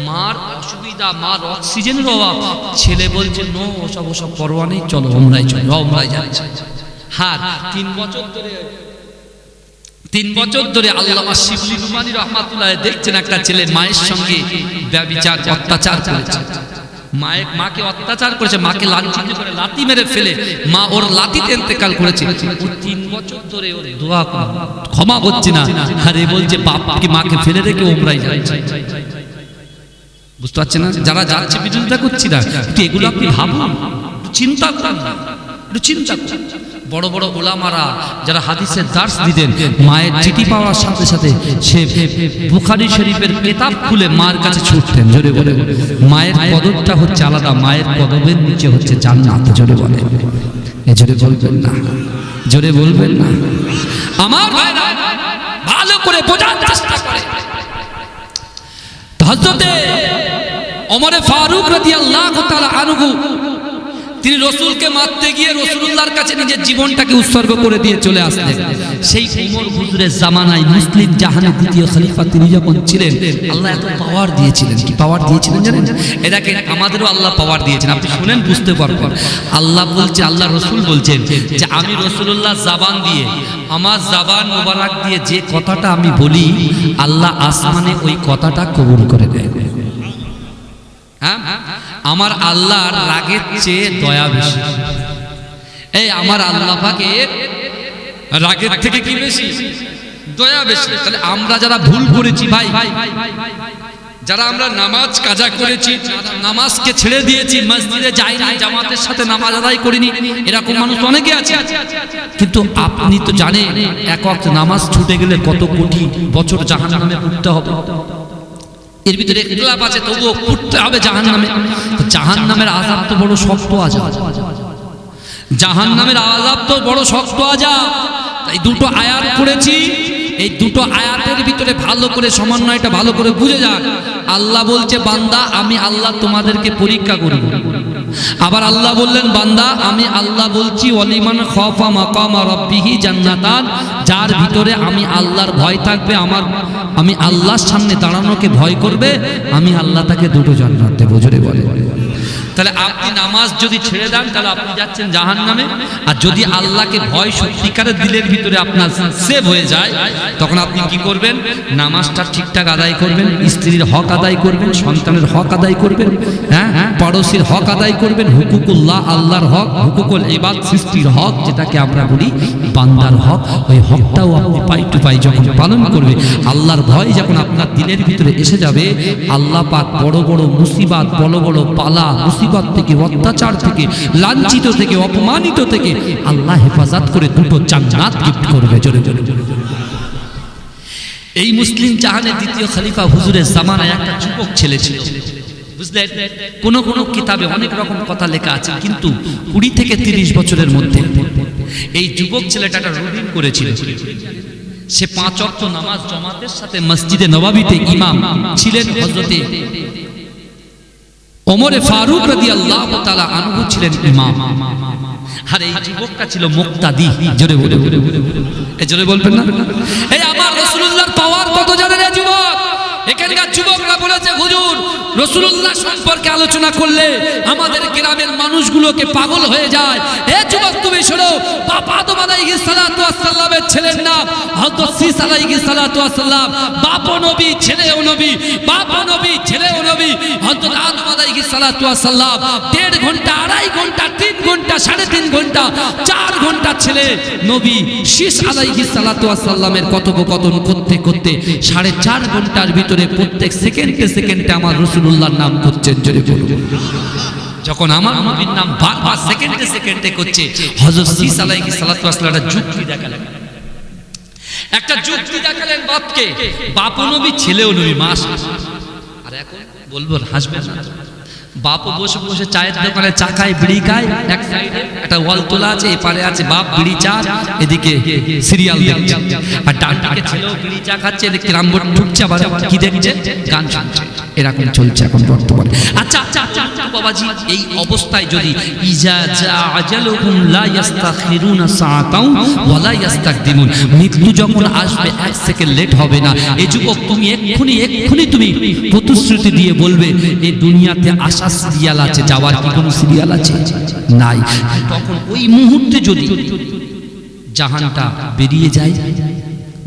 মার অসুবিধা, মার অক্সিজেনের অভাব, ছেলে বলছে নো, ওসব পরোয়া নেই, চলো ওমরায়, চলো ওমরায় যাচ্ছে। হ্যাঁ, 3 বছর ধরে আল্লামা শিবলি নুমানী রহমাতুল্লাহ দেখছেন একটা ছেলে মায়ের সঙ্গে ব্যভিচার, অত্যাচার করেছে। মাকে অত্যাচার করেছে, মাকে লাঞ্ছিত করে লাথি মেরে ফেলে মা ওর লাথিতে ইন্তেকাল করেছে। 3 বছর ধরে ওর দোয়া ক্ষমা হচ্ছে না। আরে বলছে বাপকে, মাকে ফেলে রেখে ওমরায় যাচ্ছে। বুঝতে পারছেন না? যারা যাচ্ছে বিরোধিতা করছি না, কিন্তু এগুলো আপনি ভাবুন, চিন্তা করুন, একটু চিন্তা করুন। বড় বড় ওলামারা যারা হাদিসের দার্স দিতেন, মায়ের চিঠি পাওয়ার সাথে সাথে সে বুখারী শরীফের কিতাব খুলে মার কাছে ছুটতেন। জোরে বলে, মায়ের কদরটা হচ্ছে আলাদা, মায়ের কদমের নিচে হচ্ছে জান্নাত। জোরে বলে, জোরে বলবেন না, জোরে বলবেন না। আমার ভাইরা ভালো করে বোঝার চেষ্টা করে। হযরতে ওমর ফারুক রাদিয়াল্লাহু তাআলা আনহু, তিনি রসুলকে মারতে গিয়ে রসুলুল্লাহর কাছে নিজের জীবনটাকে উৎসর্গ করে দিয়ে চলে আসলেন। সেই ওমর হুজুরের জামানায় মুসলিম জাহানের দ্বিতীয় খলিফা তিনি যখন ছিলেন, আল্লাহ এত পাওয়ার দিয়েছিলেন। কি পাওয়ার দিয়েছিলেন জানেন? এটাকে আমাদেরও আল্লাহ পাওয়ার দিয়েছেন। আপনি শুনেন, বুঝতে পারবেন। আল্লাহ বলছে, আল্লাহ রসুল বলছেন যে আমি রসুলুল্লাহ জাবান দিয়ে, আমার জাবান মোবারক দিয়ে যে কথাটা আমি বলি, আল্লাহ আসমানে ওই কথাটা কবুল করে দেয়। হ্যাঁ, আমার আল্লাহর রাগের চেয়ে দয়া বেশি। এই আমার আল্লাহ পাকের রাগের থেকে কি বেশি? দয়া বেশি। তাহলে আমরা যারা ভুল করেছি ভাই, যারা আমরা নামাজ কাজা করেছি, নামাজকে ছেড়ে দিয়েছি, মসজিদে যাইনি, জামাতের সাথে নামাজ আদায় করিনি, এরকম মানুষ অনেকে আছে। কিন্তু আপনি তো জানেন, এক ওয়াক্ত নামাজ ছুটে গেলে কত কোটি বছর জাহান্নামে পড়তে হবে। এর ভিতরে ইখতিলাফ আছে, তবুও পড়তে হবে জাহান্নামে। জাহান্নামের আযাব তো বড় শক্ত আযাব, জাহান্নামের আযাব তো বড় শক্ত আযাব। তাই দুটো আয়াত পড়েছি, এই দুটো আয়াতের ভিতরে ভালো করে সমন্বয়টা ভালো করে বুঝে যাক। আল্লাহ বলছে বান্দা আমি আল্লাহ তোমাদেরকে পরীক্ষা করব। আবার আল্লাহ বললেন বান্দা আমি আল্লাহ বলছি ওয়ালিমান খাফা মাকামা রাব্বিহি জান্নাতান, যার ভিতরে আমি আল্লাহর ভয় থাকবে, আমি আল্লাহর সামনে দাঁড়ানোকে ভয় করবে, আমি আল্লাহ তাকে দুটো জান্নাত দেব। জোরে বলে। তাহলে আপনি নামাজ যদি ছেড়ে দেন তাহলে আপনি যাচ্ছেন জাহান্নামে। আর যদি আল্লাহকে ভয় সত্যিকারের দিলের ভিতরে আপনার সেভ হয়ে যায়, তখন আপনি কি করবেন? নামাজটা ঠিকঠাক আদায় করবেন, স্ত্রীর হক আদায় করবেন, সন্তানের হক আদায় করবেন, হ্যাঁ পড়োশির হক আদায় করবেন, হুকুকুল্লাহ আল্লাহর হক, হুকুকুল ইবাদ সৃষ্টির হক, যেটাকে আমরা বলি বান্দার হক, ওই হকটাও আপনি পাই টু পাই যখন পালন করবে, আল্লাহর ভয় যখন আপনার দিলের ভিতরে এসে যাবে, আল্লাহ পাক বড় বড় মুসিবত, বড় বড় পালা মুসিবত থেকে, অত্যাচার থেকে, লাঞ্ছিত থেকে, অপমানিত থেকে আল্লাহ হেফাজত করে দুটো জান্নাত গিফট করবে। জোরে জোরে। এই মুসলিম জাহানের দ্বিতীয় খলিফা হুজুরের জামানায় একটা যুবক ছেলে ছিল, বুঝলেন? কোন কোন কিতাবে অনেক রকম কথা লেখা আছে, কিন্তু 20 থেকে 30 বছরের মধ্যে এই যুবক ছেলেটা একটা রুটিন করেছিল। সে 5 ওয়াক্ত নামাজ জামাতের সাথে মসজিদে নববীতে ইমাম ছিলেন। হযরতে ওমরে ফারুক রাদিয়াল্লাহু তাআলা আনহু ছিলেন ইমাম, আর এই যুবকটা ছিল মুক্তাদি। জোরে বলে, এই জোরে বলবেন না? এই আমার রাসূলুল্লাহর পাওয়ার কত জানেন এই যুবক? এখানকার যুবকরা বলেছে হুজুর রাসূলুল্লাহ সম্পর্কে আলোচনা করলে আমাদের গ্রামের মানুষগুলোকে পাগল হয়ে যায়। এ যুবক তুমি শোনো, বাপ আদম আলাইহিস সালাতু ওয়াস সালামের ছেলের নাম হযরত সীস আলাইহিস সালাতু ওয়াস সালাম, বাপও নবী ছেলেও নবী, বাপও নবী ছেলেও নবী। হযরত আদম আলাইহিস সালাতু ওয়াস সালাম 1.5 ঘন্টা, 2.5 ঘন্টা, 3 ঘন্টা, 3.5 ঘন্টা, 4 ঘন্টা ছেলে নবী সীস আলাইহিস সালাতু ওয়াস সালামের কথোপকথন করতে করতে 4.5 ঘন্টার ভিতরে প্রত্যেক সেকেন্ডে সেকেন্ডে আমার রাসূলুল্লাহর নাম করছেন। জোরে বলুন। যখন আমার নবীর নাম বারবার সেকেন্ডে সেকেন্ডে করছে, হযরত সীস আলাইহিস সালাতু ওয়াস সালাম একটা যুক্তি দেখালেন বাপকে, বাপও নবী ছেলেও নবী। মাস আর এখন বলবো হাসবেন না, বাপও বসে বসে চায়ের দোকানে চা খায়, বিড়ি খায়, এক সাইডে একটা ওয়াল তোলা আছে, এপারে আছে বাপ বিড়ি চা, এদিকে সিরিয়াল দেখছে, আর ডান দিকে ছেলেও বিড়ি চা খাচ্ছে, এদিকে রামবোর্ড ঢুকছে, আবার কি দেখছে? গান শুনছে। এরকম চলছে এখন বর্তমানে। আচ্ছা আচ্ছা আচ্ছা বাবাজি, এই অবস্থায় যদি ইজা জাআজালুহুম লা ইস্তাখিরুনা সাআতাও ওয়া লা ইস্তাকদিমুন, মৃত্যু যখন আসবে 1 সেকেন্ড লেট হবে না। এই যুবক তুমি এক্ষুনি তুমি প্রতিশ্রুতি দিয়ে বলবে এই দুনিয়াতে আসা সিরিয়াল আছে, যাওয়ার কি কোনো সিরিয়াল আছে? নাই। তখন ওই মুহূর্তে যদি জাহানটা বেরিয়ে যায়,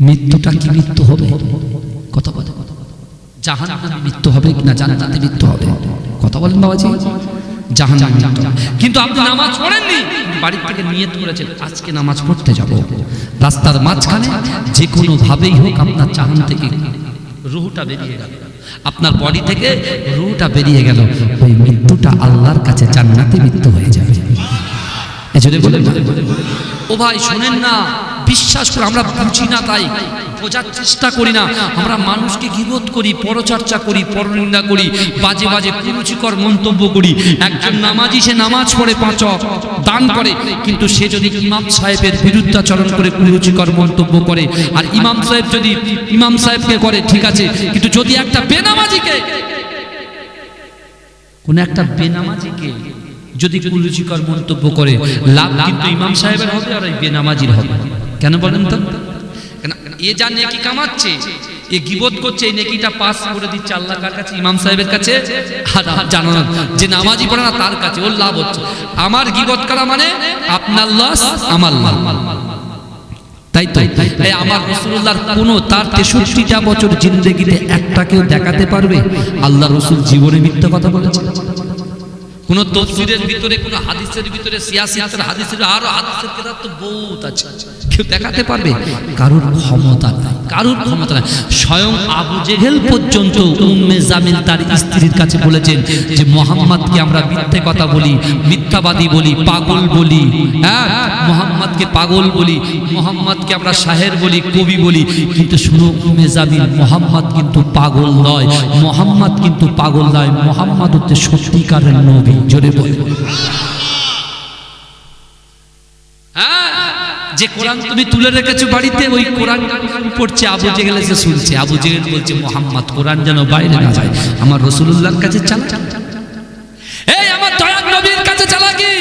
মৃত্যুটা কি মৃত্যু হবে? কথা বলে, জাহান্নামে মৃত্যু হবে কিনা জান্নাতে মৃত্যু হবে? কথা বলেন বাবাজি। জাহান্নামে মৃত্যু। কিন্তু আপনি নামাজ পড়েননি, বাড়ি থেকে নিয়ত করেছেন আজকে নামাজ পড়তে যাব, রাস্তার মাঝখানে যে কোনো ভাবেই হোক আপনার জাহান থেকে রূহটা বেরিয়ে গেল, আপনার বডি থেকে রূহটা বেরিয়ে গেল, ওই মৃত্যুটা আল্লাহর কাছে জান্নাতে মৃত্যু হয়ে যাবে। এজন্য বলেন ও ভাই শুনেন না, বিশ্বাস করে আমরা বুঝি না, তাই বোঝার চেষ্টা করি না। আমরা মানুষকে গীবত করি, পরচর্চা করি, পরনিন্দা করি, বাজে বাজে কুরুচিকর মন্তব্য করি। একজন নামাজি সে নামাজ পড়ে, 5 ওয়াক্ত দান করে, কিন্তু সে যদি ইমাম সাহেবের বিরুদ্ধাচরণ করে কুরুচিকর মন্তব্য করে, আর ইমাম সাহেব যদি ইমাম সাহেবকে করে ঠিক আছে, কিন্তু যদি একটা বেনামাজিকে, কোন একটা বেনামাজিকে যদি কুরুচিকর মন্তব্য করে, লাভ কিন্তু ইমাম সাহেবের হবে আর এই বেনামাজির হবে। কেন বলেন তো? এ যা নেকি কামাচ্ছে, এ গীবত করছে, এই নেকিটা পাস করে দিচ্ছে আল্লাহর কাছে, ইমাম সাহেবের কাছে, আর জানো না যে নামাজি পড়ে না তার কাছে, ওর লাভ হচ্ছে। আমার গীবত করা মানে আপনার লস, আমার লাভ। তাই তো এই আমার রাসূলুল্লাহর কোনো তার 63টা বছর জিন্দেগিতে একটা কেউ দেখাতে পারবে আল্লাহ রাসূল জীবনে মিথ্যা কথা বলেছে? কোন তাফসীরের ভিতরে, কোন হাদিসের ভিতরে, সিয়াসিয়াতের হাদিসের, আরো হাদিসের কিতাব তো বহুত আছে, কেউ দেখাতে পারবে? কারোর ক্ষমতা নাই, কারোর ক্ষমতা নাই। স্বয়ং আবু জেহেল পর্যন্ত উম্মে জামিল তার স্ত্রীর কাছে বলেছেন যে মুহাম্মদকে আমরা মিথ্যে কথা বলি, মিথ্যাবাদী বলি, পাগল বলি, হ্যাঁ মুহাম্মদকে পাগল বলি, মুহাম্মদকে আমরা শাহের বলি, কবি বলি। কিন্তু শুনো উম্মে জামিল, মুহাম্মদ কিন্তু পাগল নয়, মুহাম্মদ কিন্তু পাগল নয়, মুহাম্মদ হচ্ছে সত্যিকারের নবী। জোরে বলে, হ্যাঁ যে কোরআন তুমি তুলে রেখেছো বাড়িতে, ওই কোরআন পড়ছে আবু জেহেল এসে শুনছে। আবু জেহেল বলছে মুহাম্মদ কোরআন যেন বাইরে না যায়, আমার রাসূলুল্লাহর কাছে চালা। এই আমার দয়ার নবীর কাছে চালাকি।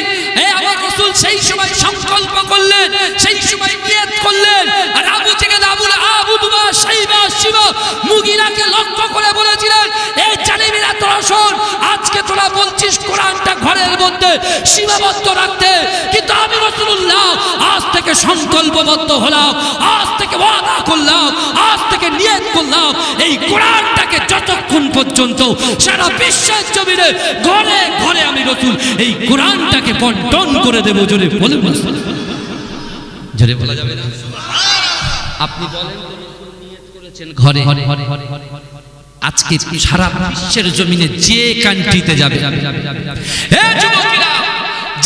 এই আমার রাসূল সেই সময় সংকল্প করলেন, সেই সময় নিয়ত করলেন। আর আবু জেহেল আবুল আবুদুবা শাইবা শিবা মুগিরাকে লক্ষ্য করে বলেছিলেন, এই জালিমেরা তোরা শোন, আজকে তোরা বলছিস কোরআনটা ঘরের মধ্যে সীমাবদ্ধ রাখতে, কিন্তু আমি রাসূলুল্লাহ আজ থেকে সংকল্পবদ্ধ হলাম, আজ থেকে ওয়াদা করলাম, আজ থেকে নিয়ত করলাম, এই কোরআনটাকে যতক্ষণ পর্যন্ত সারা বিশ্বের জমিনে ঘরে ঘরে আমি রাসূল এই কোরআনটাকে বন্টন করে দেব। জোরে বলে, জোরে বলা যাবে না? আপনি বলেন নিয়ত করেছেন ঘরে, আজকে সারা বিশ্বের জমিনে যে কান্ট্রিতে যাবে, এই যুবকেরা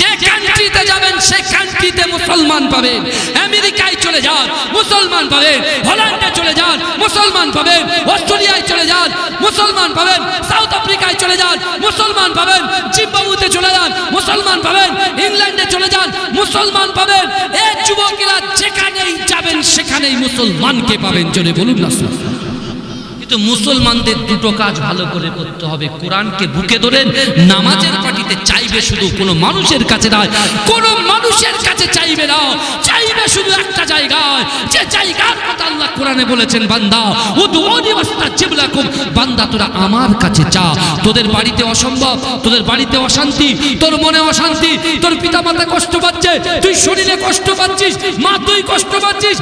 যে কান্ট্রিতে যাবেন সে কান্ট্রিতে মুসলমান পাবেন। আমেরিকায় চলে যান, মুসলমান পাবেন। হল্যান্ডে চলে যান, মুসলমান পাবেন। অস্ট্রেলিয়ায় চলে যান, মুসলমান পাবেন। সাউথ আফ্রিকায় চলে যান, মুসলমান পাবেন। জিম্বাবুতে চলে যান, মুসলমান পাবেন। ইংল্যান্ডে চলে যান, মুসলমান পাবেন। এই যুবকেরা যেখানেই যাবেন সেখানেই মুসলমানকে পাবেন। জোরে বলুন না। কিন্তু মুসলমানদের দুটো কাজ ভালো করে করতে হবে, কোরআনকে বুকে ধরেন, নামাজের পাটিতে চাইবে শুধু কোনো মানুষের কাছে নয়, কোনো মানুষের কাছে চাইবে না, চাইবে শুধু একটা জায়গায়, যে জায়গার কথা আল্লাহ কোরআনে বলেছেন, বান্দা উদউনি ওয়াস্তাজিব লাকুম, বান্দা তোরা আমার কাছে চা। তোদের বাড়িতে অসম্ভব, তোদের বাড়িতে অশান্তি, তোর মনে অশান্তি, তোর পিতামাতা কষ্ট পাচ্ছে, তুই শরীরে কষ্ট পাচ্ছিস, মা তুই কষ্ট পাচ্ছিস,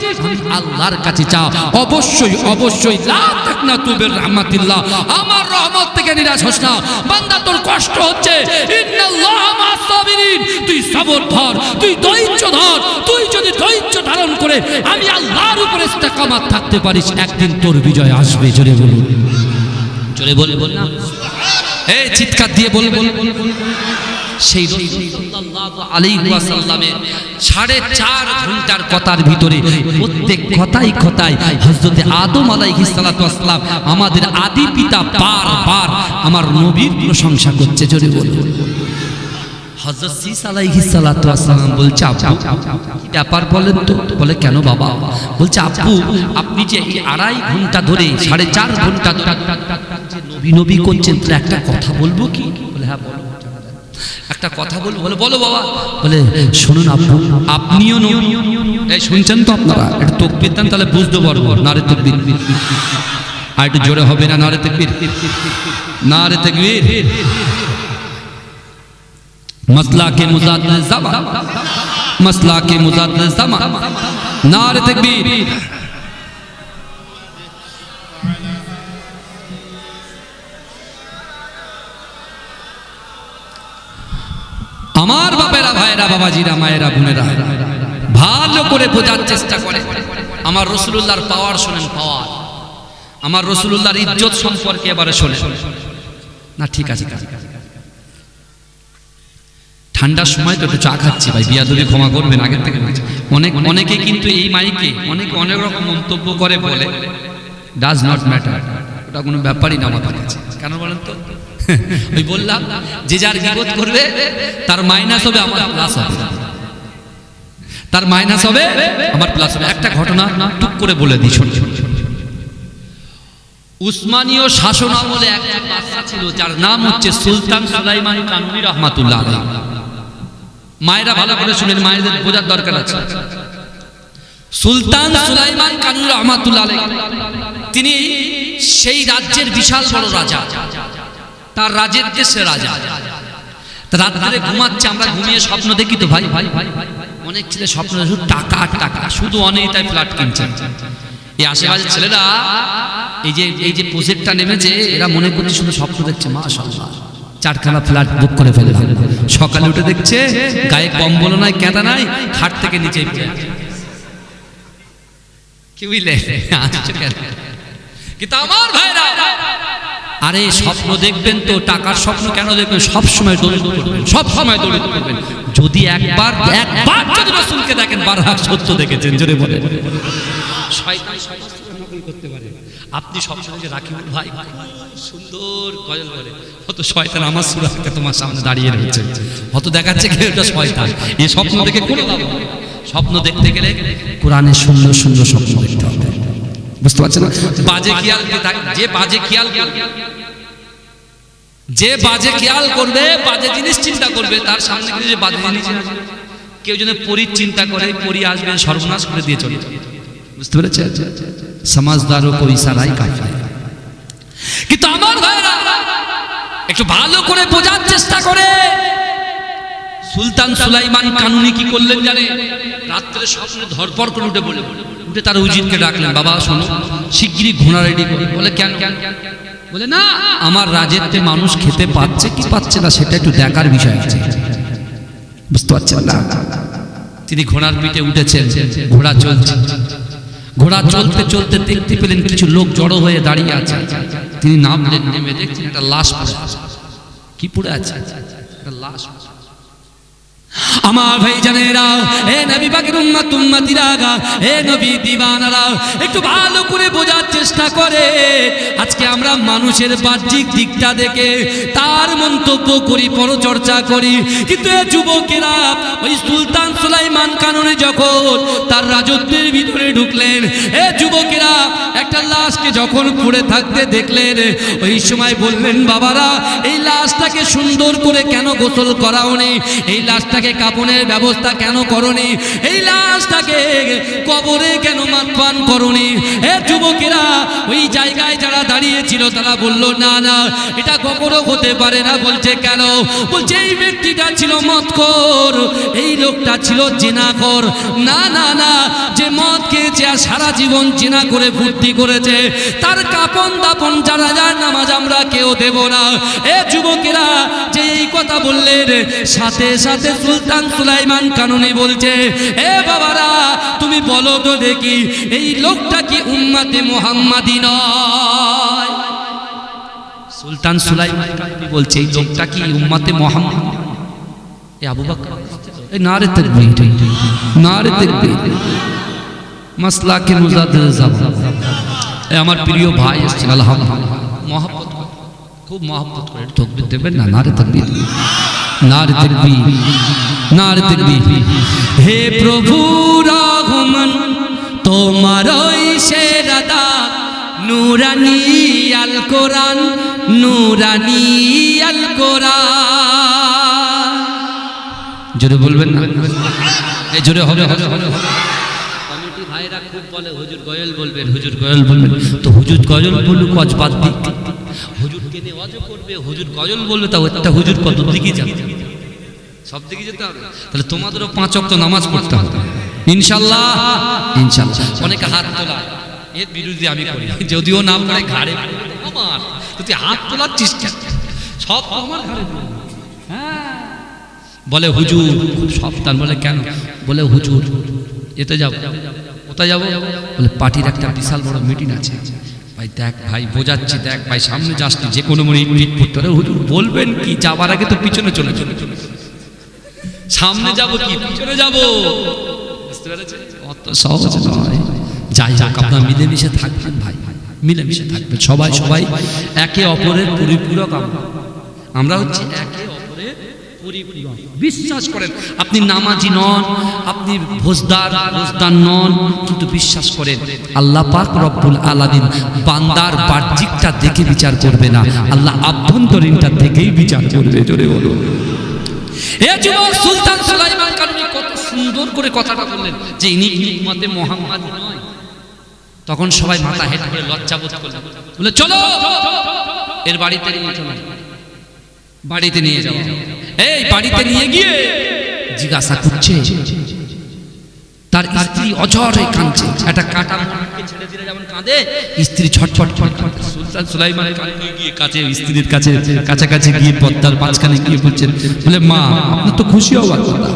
আল্লাহর কাছে চা। অবশ্যই অবশ্যই লা তাকনা তুবির রাহমাতিল্লাহ, আমার রহমত থেকে নিরাশ হোস না। বান্দা তোর কষ্ট হচ্ছে, ইন্নাল্লাহা মা'আস সাবিরিন, তুই সবর ধর, তুই ধৈর্য ধর। তুই যদি ধৈর্য ধারণ করে আমি আল্লাহর উপরে ইস্তেকামাত থাকতে পারিস, একদিন তোর বিজয় আসবে। জোরে বলুন, জোরে বলে বল না, এই চিৎকার দিয়ে বল বল। সেই সাল্লাল্লাহু আলাইহি ওয়াসাল্লামের 4.5 ঘন্টার কথার ভিতরে প্রত্যেক কথাই কথাই হযরতে আদম আলাইহিস সালাতু ওয়াস সালাম আমাদের আদি পিতা বারবার আমার নবীর প্রশংসা করছে। জোরে বলুন। হযরত ঈসা আলাইহিস সালাতু ওয়াস সালাম বলছে, আব্বু কি ব্যাপার বলেন তো? বলে কেন বাবা? বলছে, আব্বু আপনি যে এই 2.5 ঘন্টা ধরে 4.5 ঘন্টা ধরে যে নবী নবী করছেন, তো একটা কথা বলবো কি? বলে হ্যাঁ বলো, একটা কথা বলবো। বলে বলো বাবা। বলে শুনুন আব্বু, আপনিও নবী। এই শুনছেন তো আপনারা? একটু তাকবীর দেন তাহলে বুঝতে পারবো। নারে তাকবীর, আর একটু জোরে হবে না? নারে তাকবীর, নারে তাকবীর। मसला के मुजाद ज़मा, मसला के मुजाद ज़मा, नारे तकबीर। আমার বাপেরা, ভাইরা, বাবাজিরা, মায়েরা, বোনেরা ভালো করে বোঝার চেষ্টা করে। আমার রাসূলুল্লাহর পাওয়ার শোনেন, পাওয়ার। আমার রাসূলুল্লাহর ইজ্জত সম্পর্কে এবারে শোনেন না? ঠিক আছে, ঠান্ডার সময় তো একটু চা খাচ্ছি ভাই, বিয়াদবি ক্ষমা করবেন আগের থেকে। অনেকে কিন্তু এই মাইকে অনেকে অনেক রকম মন্তব্য করে, বলে ডাজ নট ম্যাটার, ওটা কোনো ব্যাপারই না আমার কাছে। কেন বলেন তো? ওই বললাম যে যার বিপদ করবে তার মাইনাস হবে, আমার প্লাস হবে। তার মাইনাস হবে, আমার প্লাস হবে। একটা ঘটনা টুক করে বলে দিই, শোন। উসমানীয় শাসন আমলে একটা বাদশা ছিল যার নাম হচ্ছে সুলতান সুলাইমান কানুনী রাহমাতুল্লাহ আলাইহি। মায়েরা ভালো করে শুনেন, মায়েদের বোঝার দরকার আছে। সুলতান সুলাইমান কানুনী রাহমাতুল্লাহ আলাইহি তিনি সেই রাজ্যের বিশাল বড় রাজা, তার রাজ্যের দেশে রাজা। রাত্রে ঘুমাচ্ছে, আমরা ঘুমিয়ে স্বপ্ন দেখি তো ভাই, অনেক ছেলে স্বপ্ন শুধু টাকা টাকা, শুধু অনেক তাই ফ্ল্যাট কিনছেন। এই আশেপাশের ছেলেরা এই যে প্রজেক্টটা নেমেছে, এরা মনে করছে শুধু স্বপ্ন দেখছে। মাশাআল্লাহ, 4খানা ফ্ল্যাট বুক করে ফেলে। সকালে উঠে দেখছে গায়ে কম্বল নাই, কেঁদা নাই, খাট থেকে নিচে কি বুঝলে? কিন্তু আমার ভাইরা, আরে স্বপ্ন দেখবেন তো টাকার স্বপ্ন কেন দেখবেন? সব সময় দৌড় করবেন, সব সময় দৌড় করবেন। যদি একবার যদি রাসূলকে দেখেন, বারহাক সত্য দেখেছেন, জোরে বলে। শয়তান করতে পারে। আপনি সবসময় যে রাকিবুল ভাই সুন্দর গজল বলে, কত শয়তান আমার সুরাতে তোমার সামনে দাঁড়িয়ে রয়েছে, কত দেখাচ্ছে কি এটা শয়তান। এই স্বপ্ন দেখে কোনো লাভ নেই। স্বপ্ন দেখতে গেলে কোরআনের সুন্দর সুন্দর স্বপ্ন দেখতে হবে, বুঝতে পারছেন? বাজে খেয়াল, যে বাজে খেয়াল করবে, যে বাজে খেয়াল করবে, বাজে জিনিস চিন্তা করবে, তার সামনে কিন্তু যে বাজে জিনিস, কেউ যদি পরীর চিন্তা করে, পরী আসবে সর্বনাশ করে দিয়ে চলে, বুঝতে পেরেছে? সমাজদারও কো ইশারায় কাফি। কিন্তু আমার ভাইরা একটু ভালো করে বোঝার চেষ্টা করে। সুলতান সুলাইমান কানুনি কি করলেন জানে? রাত্রে স্বপ্নে ধরপড় করে উঠে বলে, উঠে তার উজিরকে ডাকলেন, বাবা শোনো, শিগগিরই ঘোড়া রেডি করো। বলে কেন? বলে না, আমার রাজ্যেতে মানুষ খেতে পাচ্ছে কি পাচ্ছে না সেটা একটু দেখার বিষয় আছে, বুঝতে পারছেন না? তিনি ঘোড়ার পিঠে উঠেছেন, ঘোড়া চলছে, ঘোড়া চলতে চলতে দেখতে পেলেন কিছু লোক জড়ো হয়ে দাঁড়িয়ে আছে। তিনি নামলেন, নেমে দেখছেন একটা লাশ পড়ে আছে। কি পড়ে আছে? একটা লাশ। আমার ভাই জানেরা, এ নবী পাকের উম্মত উম্মতিরা, এ নবী দিওয়ানারা, একটু ভালো করে বোঝার চেষ্টা করে। আজকে আমরা মানুষের বাহ্যিক দিকটা দেখে তার মন্তব্য করি, পরচর্চা করি, কিন্তু এ যুবকেরা ওই সুলতান সুলাইমান কানুনি যখন তার রাজত্বের ভিতরে ঢুকলেন, এ যুবকেরা একটা লাশকে যখন পড়ে থাকতে দেখলেন, ওই সময় বললেন, বাবারা এই লাশটাকে সুন্দর করে কেন গোসল করাওনি? এই লাশটাকে কাপনের ব্যবস্থা কেন করনি? এই লাশটাকে কবরে কেন মাদফান করনি? এ যুবকেরা ওই জায়গায় যারা দাঁড়িয়ে ছিল তারা বলল, না না, এটা কখনো হতে পারে না। বলছে কেন? বলছে এই ব্যক্তিটা ছিল মদখোর, এই লোকটা ছিল জিনাখোর। না না না, যে মদ খেয়েছে আর সারা জীবন জিনা করে ফুর্তি করেছে, তার কাপন দাপন জানাজার নামাজ আমরা কেউ দেব না। এ যুবকেরা যে এই কথা বললেন, সাথে সাথে সুলতান সুলাইমান কানুনি বলছে, এ বাবারা তুমি বলো তো দেখি, এই লোকটা কি উম্মতে মুহাম্মাদি নয়? সুলতান সুলাইমান কানুনি বলছে, এই লোকটা কি উম্মতে মুহাম্মাদ? এ আবু বকর, এই নারে তাকবীর, নারে তাকবীর, মাসলাকে মুজাদ্দিদ জামান। এ আমার প্রিয় ভাই এসেছেন, আলহামদুলিল্লাহ, মহব্বত খুব মহব্বত করে তাকবীর দেবেন না? নারে তাকবীর, নারে তাকবীর, নারে তাকবীর। হে প্রভু রহমান, তোমার ওই সেরা দান, নূরানি আল কোরআন, নূরানি আল কোরআন। জোরে বলবেন না? এই জোরে হবে, হবে, হবে। কমিটি ভাইরা খুব বলে হুজুর গজল বলবেন, হুজুর গজল বলবেন। তো হুজুর গজল বলুক, কজ বাদ দিক, হুজুরকে নিয়ে ওয়াজ করবে, হুজুর গজল বলবে, তা ওটা হুজুর কত দিকে যাবে? সব দিকে যেতে হবে। তাহলে তোমাদেরও 5 ওয়াক্ত নামাজ পড়তে হবে ইনশাআল্লাহ, ইনশাআল্লাহ। অনেকে হাত তোলা, এর বিরুদ্ধে আমি করি, যদিও নাম পড়ে ঘাড়ে আমার, তুই হাত তোলার চেষ্টা, সব আমার ঘাড়ে। হ্যাঁ, বলে হুজুর খুব সাবধান। বলে কেন? বলে হুজুর এতে যাবো, কোথায় যাবো? বলে পার্টির একটা বিশাল বড় মিটিং আছে। ভাই দেখ ভাই, বোঝাচ্ছি, দেখ ভাই সামনে যাস না, যে কোনো মনে ইট পড়তে পারে। হুজুর বলবেন কি? যাবার আগে তো পিছনে চলে চলে চলে, সামনে যাবো কি পিছনে যাবো? বুঝতে পেরেছেন? অত সহজ নয়। যাই হোক, আপনারা মিলেমিশে থাকবেন ভাই, মিলেমিশে থাকবেন সবাই, সবাই একে অপরের পরিপূরক। আমরা হচ্ছে একে অপরের পরিপূরক। বিশ্বাস করেন, আপনি নামাজি নন, আপনি ভোজদার নন, কিন্তু বিশ্বাস করেন আল্লাহ পাক রব্বুল আলামিন বান্দার বাহ্যিকটা দেখে বিচার করবে না, আল্লাহ আভ্যন্তরীণটা দেখেই বিচার করবে। জোরে বলুন। এ যুবক সুলতান সুলাইমান কানুনি কত সুন্দর করে কথাটা বললেন যে ইনি উম্মতে মুহাম্মাদ নয়। তখন সবাই মাথা হেঁট করে লজ্জাবোধ করলেন। বলে চলো এর বাড়িতে নিয়ে চলো, বাড়িতে নিয়ে যাও। এই বাড়িতে নিয়ে গিয়ে জিজ্ঞাসা করছে, তার স্ত্রী অঝরে কাঁদছে, একটা কাঁটা মুরগিকে ছেড়ে দিলে যেমন কাঁদে, স্ত্রী ছটছট করে কাঁদে। সুলতান সুলাইমান গিয়ে কাছে স্ত্রীর কাছাকাছি গিয়ে পদ্মার মাঝখানে গিয়ে বলছেন, বলে মা আপনার তো খুশি হওয়ার কথা,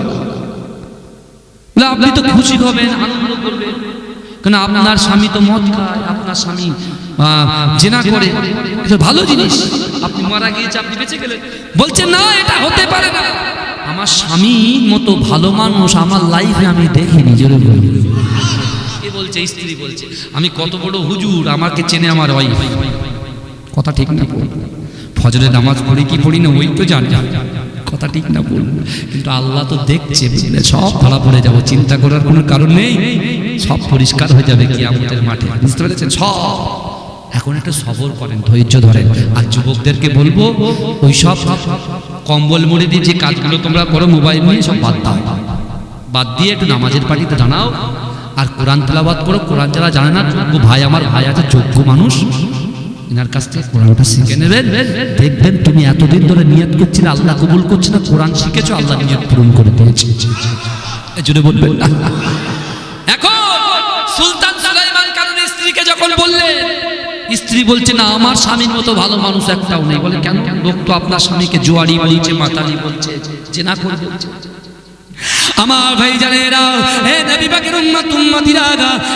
বলে আপনি তো খুশি হবেন, আনন্দ করবেন, কেন আপনার স্বামী তো মদ খায়, আপনার স্বামী জেনা করে, এটা ভালো জিনিস, আপনি মারা গিয়েছে আপনি বেঁচে গেলেন। বলছে না এটা হতে পারে না, আমার স্বামী মতো ভালো মানুষ আমার লাইফে আমি দেখিনি। জোরে বলি। কে বলছে? স্ত্রী বলছে। আমি কত বড় হুজুর, আমাকে চেনে আমার ওয়াইফ। কথা ঠিক না? ফজরের নামাজ পড়ি কি পড়ি না ওই তো জানি, কথা ঠিক না বলবো, কিন্তু আল্লাহ তো দেখছে, বুঝলে সব ধরা পড়ে যাবো, চিন্তা করার কোনো কারণ নেই, সব পরিষ্কার হয়ে যাবে কিয়ামতের মাঠে, বুঝতে পেরেছেন? সব এখন একটু সবর করেন, ধৈর্য ধরেন। আর যুবকদেরকে বলবো ওই সব কম্বল মুড়ি দিয়ে যে কাজগুলো তোমরা করো মোবাইল নিয়ে, সব বাদ দাও, বাদ দিয়ে একটু নামাজের পার্টিতে জানাও আর কোরআন তেলাওয়াত করো। কোরআন যারা জানে না, যোগ্য ভাই আমার ভাই আছে যোগ্য মানুষ, এনার কাছ থেকে কোরআনটা শিখে নেবেন, দেখবেন তুমি এতদিন ধরে নিয়ত করছিলে আল্লাহ কবুল করছে না, কোরআন শিখেছো আল্লাহ নিয়ত পূরণ করে দিয়েছে। এজন্য বলবেন না। এখন সুলতান সুলাইমান কানুনী স্ত্রীকে যখন বললেন, স্ত্রী বলছে না আমার স্বামীর মতো ভালো মানুষ একটাও নেই। বলে কেন? লোক তো আপনার স্বামীকে জুয়ারি বলছে, মাতালি বলছে, জেনা করে বলছে। আমার ভাই জানেরা, হে নবী পাকের উম্মত উম্মতিরা,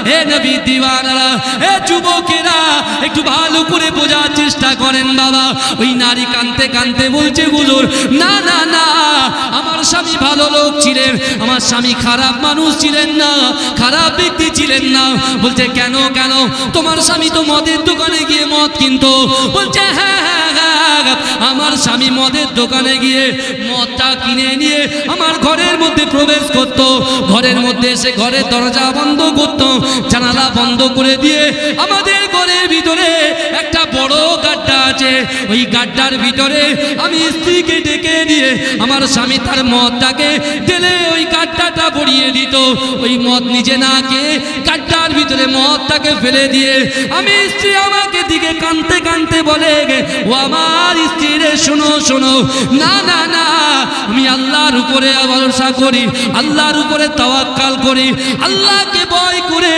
হে নবী দিওয়ানারা, হে যুবকেরা, একটু ভালো করে বোঝার চেষ্টা করেন বাবা। ওই নারী কাঁদতে কাঁদতে বলছে, হুজুর না না না, আমার স্বামী ভালো লোক ছিলেন, আমার স্বামী খারাপ মানুষ ছিলেন না, খারাপ ব্যক্তি ছিলেন না। বলছে কেন কেন? তোমার স্বামী তো মদের দোকানে গিয়ে মদ কিনতো। বলছে হ্যাঁ হ্যাঁ হ্যাঁ, আমার স্বামী মদের দোকানে গিয়ে মদটা কিনে নিয়ে আমার ঘরের মধ্যে প্রবেশ করতো, ঘরের মধ্যে এসে ঘরের দরজা বন্ধ করতো, জানালা বন্ধ করে দিয়ে আমাদের ঘরের ভিতরে একটা বড় গাড্ডা আছে, ওই গাড্ডার ভিতরে আমি স্ত্রীকে ডেকে নিয়ে আমার স্বামী তার মদটাকে ঢেলে ওই গাড্ডাটা ভরিয়ে দিত। ওই মদ নিজে না খেয়ে গাড্ডার ভিতরে মদটাকে ফেলে দিয়ে আমি স্ত্রী আমাকে দিকে কাঁদতে কাঁদতে বলে, ও আমার স্ত্রী রে শোনো শোনো, না না না, আমি আল্লাহর উপরে ভরসা করি, আল্লাহর উপরে তাওয়াক্কাল করি, আল্লাহকে ভয় করে।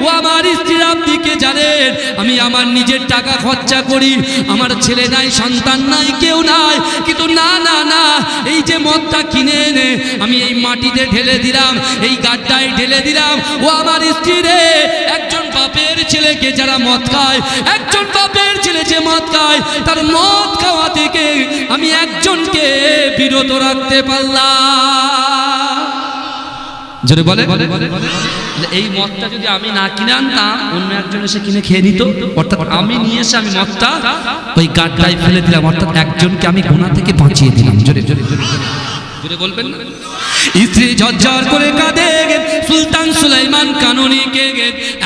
ও আমার স্ত্রী আপনি কে জানেন, আমি আমার নিজের টাকা খরচা করি, আমার ছেলে নাই, সন্তান নাই, কেউ নাই, কিন্তু না না না, এই যে মদটা কিনে এনে আমি এই মাটিতে ঢেলে দিলাম, এই গাড্ডায় ঢেলে দিলাম। ও আমার স্ত্রী রে, একজন বাপের ছেলেকে যারা মদ খায়, একজন বাপের ছেলে যে মদ খায়, তার মদ খাওয়া থেকে আমি একজনকে বিরত রাখতে পারলাম। জোরে বলে। এই মদটা যদি আমি না কিনে আনতাম, অন্য একজন এসে কিনে খেয়ে নিত, অর্থাৎ আমি নিয়ে এসে আমি মদটা ওই গাড্ডায় ফেলে দিলাম, অর্থাৎ একজনকে আমি গুনাহ থেকে বাঁচিয়ে দিলাম। জোরে জোরে জোরে জোরে বলবেন না? স্ত্রী ঝরঝর করে কাঁদে, সুলতান সুলাইমান কানুনীকে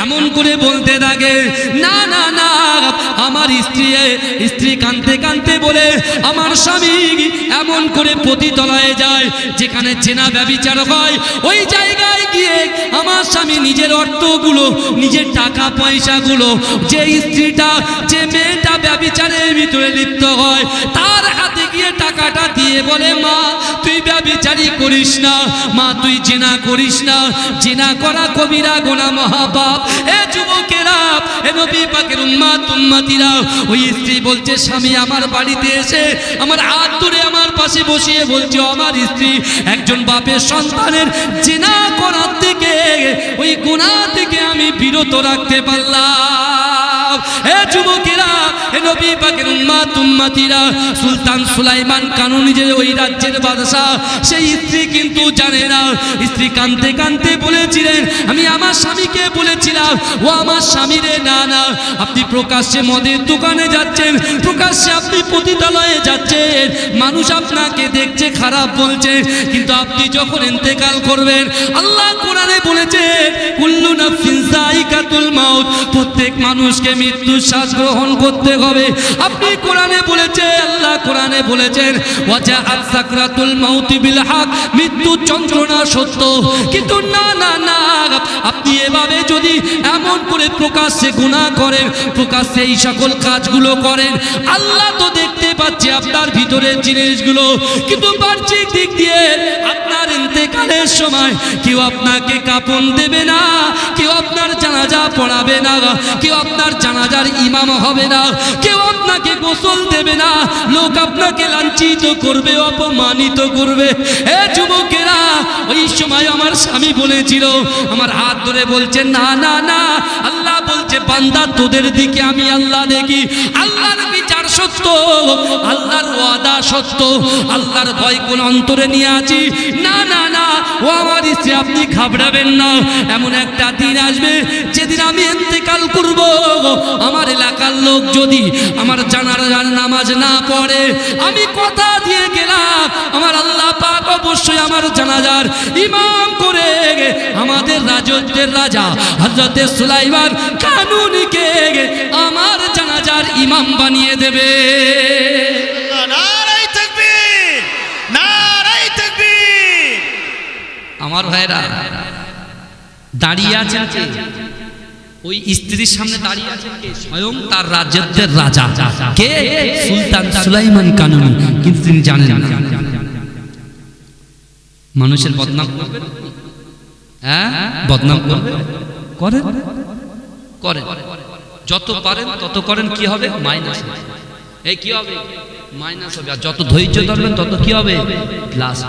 এমন করে বলতে থাকে, না না না, আমার স্ত্রী কাঁদতে কাঁদতে বলে আমার স্বামী এমন করে পতিতলায় যায় যেখানে জেনা ব্যভিচার হয়, ওই জায়গায় গিয়ে আমার স্বামী নিজের অর্থগুলো, নিজের টাকা পয়সাগুলো, যে স্ত্রীটা, যে মেয়েটা ব্যভিচারের ভিতরে লিপ্ত হয়, তার হাতে গিয়ে টাকাটা দিয়ে বলে, মা তুই ব্যভিচারী করিস না, মা তুই জেনা করিস না, জেনা করা কবিরা গুনাহ মহাপাপ। এ যুবকেরা, এ নবী পাকের উম্মত উম্মতিরা, ওই স্ত্রী বলছে, স্বামী আমার বাড়িতে এসে আমার হাত ধরে আমার পাশে বসিয়ে বলছে, আমার স্ত্রী একজন বাপের সন্তানের জেনা করার থেকে, ওই গুনাহ থেকে আমি বিরত রাখতে পারলাম। হে যুবকেরা, হে নবী পাকের উম্মত উম্মতিরা, সুলতান সুলাইমান কানুনী যে ওই রাজ্যের বাদশা, সেই স্ত্রী কিন্তু জানে না। স্ত্রী কাঁদতে কাঁদতে বলেছিলেন, আমি আমার স্বামীকে বলেছিলাম, ও আমার স্বামী রে, না না, আপনি প্রকাশ্যে মদের দোকানে যাচ্ছেন, প্রকাশ্যে আপনি পতিতালয়ে যাচ্ছেন, মানুষ আপনাকে দেখছে, খারাপ বলছে, কিন্তু আপনি যখন ইন্তেকাল করবেন, আল্লাহ কোরআনে বলেছে, কুল্লু নাফসিন যায়িকাতুল মাউত, প্রত্যেক প্রত্যেক মানুষকে মৃত্যুর শ্বাস গ্রহণ করতে হবে। আপনি কোরআনে বলেছেন, আল্লাহ কোরআনে বলেছেন ওয়াজাআত সাকরাতুল মাউতি বিল হক, মৃত্যুর যন্ত্রণা সত্য। কিন্তু না না না, আপনি এভাবে যদি এমন করে প্রকাশ্যে গুনাহ করেন, প্রকাশ্যে এই সকল কাজগুলো করেন, আল্লাহ তো দেখতে পাচ্ছে আপনার ভিতরের জিনিসগুলো, কিন্তু বাহ্যিক দিক দিয়ে আপনার ইন্তেকালের সময় কেউ আপনাকে কাফন দেবে না, কেউ আপনার জানাজা পড়াবে না, কেউ আপনার জানাজার ইমাম হবে না, কেউ আপনাকে গোসল দেবে না, লোক আপনাকে লাঞ্ছিত করবে, অপমানিত করবে। এ যুবকেরা, ওই সময় আমার স্বামী বলেছিল, আমার হাত ধরে বলছে না না না, আল্লাহ বলছে বান্দা তোদের দিকে আমি আল্লাহ দেখি। আল্লাহর বিচার সত্য, আল্লাহর ওয়াদা সত্য, আল্লাহর ভয় কোন অন্তরে নিয়ে আছি। না না না, ও আমার স্ত্রী আপনি ঘাবড়াবেন না, এমন একটা দিন আসবে যেদিন আমি ইন্তেকাল করব, আমার এলাকার লোক যদি আমার জানাজার নামাজ না পড়ে, আমি কথা দিয়ে গেলাম আমার আল্লাহ পাক অবশ্যই আমার জানাজার ইমাম করে আমাদের রাজত্বের রাজা হযরত সুলাইমান কানুনকে আমার জানাজার ইমাম বানিয়ে দেবে। নারায়ে তাকবীর, নারায়ে তাকবীর। আমার ভাইরা দাঁড়িয়ে আছেন কে? ওই স্ত্রীর সামনে দাঁড়িয়ে আছেন কে? স্বয়ং তার রাজত্বের রাজা কে? সুলতান সুলাইমান কানুনি। কিন্তু তিনি জানেন না। মানুষের বদনাম করবে, হ্যাঁ বদনাম করবে, করে করে যত পারেন তত করেন, কি হবে? মাইনাস। এই কি হবে? মাইনাস হবে। আর যত ধৈর্য ধরবেন তত কি হবে? Plus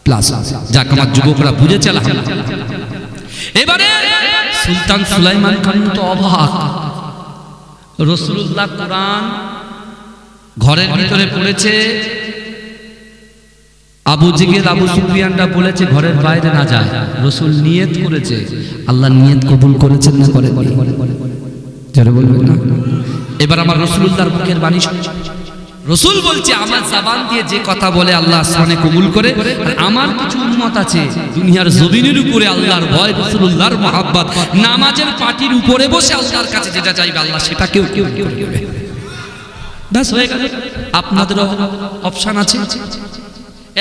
plus. যাক আমার যুবকরা বুঝেছে। এবারে সুলতান সুলাইমান খান তো অবাক। রাসূলুল্লাহ কোরআন ঘরের ভিতরে পড়েছে, আবু জেহেল আবু সুফিয়ানরা বলেছে ঘরের বাইরে না যায়। রাসূল নিয়ত করেছে, আল্লাহ নিয়ত কবুল করেছেন না করেন? যারা বলবেন না। এবার আমার রাসূলুল্লাহর মুখের বাণী, রাসূল বলছে আমার জবান দিয়ে যে কথা বলে আল্লাহ আসমানে কবুল করে। আর আমার কিছু উম্মত আছে দুনিয়ার জমিনের উপরে আল্লাহর ভয়, রাসূলুল্লাহর মহব্বত, নামাজের পাটির উপরে বসে আল্লাহর কাছে যেটা চাইবে আল্লাহ সেটা কেউ করবে। ব্যাস হয়ে গেল। আপনাদেরও অপশন আছে,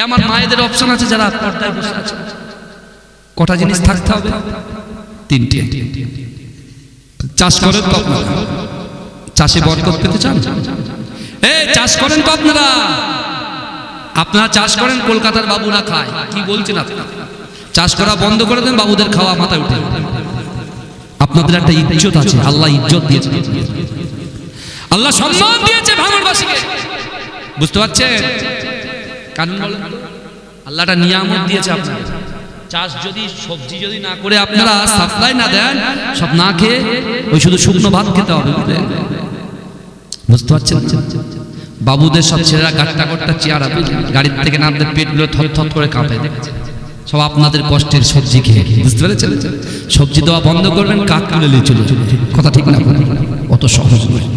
আমার মায়েদের অপশন আছে, যারা পর্দায় বসে আছে। কটা জিনিস থাকতে হবে? তিনটে। চাষ করেন তো আপনারা? চাষে বরকত পেতে চান? চাষ করেন তো আপনারা? আপনারা চাষ করেন, কলকাতার বাবুরা খায়। কি বলছেন আপনারা? চাষ করা বন্ধ করে দেন, বাবুদের খাওয়া মাথায় উঠে। আপনাদের একটা ইজ্জত আছে, আল্লাহ ইজ্জত দিয়েছে, আল্লাহ সম্মান দিয়েছে ভাঙড়বাসীকে। বুঝতে পারছেন? কারণ বলেন, আল্লাহটা নিয়ামত দিয়েছে আপনার। চাষ যদি, সবজি যদি না করে আপনারা সাপ্লাই না দেন, সব না খেয়ে ওই শুধু শুকনো ভাত খেতে হবে। বুঝতে পারছেন? বাবুদের সব ছেলেরা গাট্টা গাট্টা চেয়ার আপে গাড়ির থেকে নামতে পেটগুলো থর করে কাঁপে, সব আপনাদের কষ্টের সবজি খেয়ে। বুঝতে পেরেছেন? সবজি দেওয়া বন্ধ করবেন, কাক তুলে নিয়ে চলে। কথা ঠিক না? অত সহজ নয়।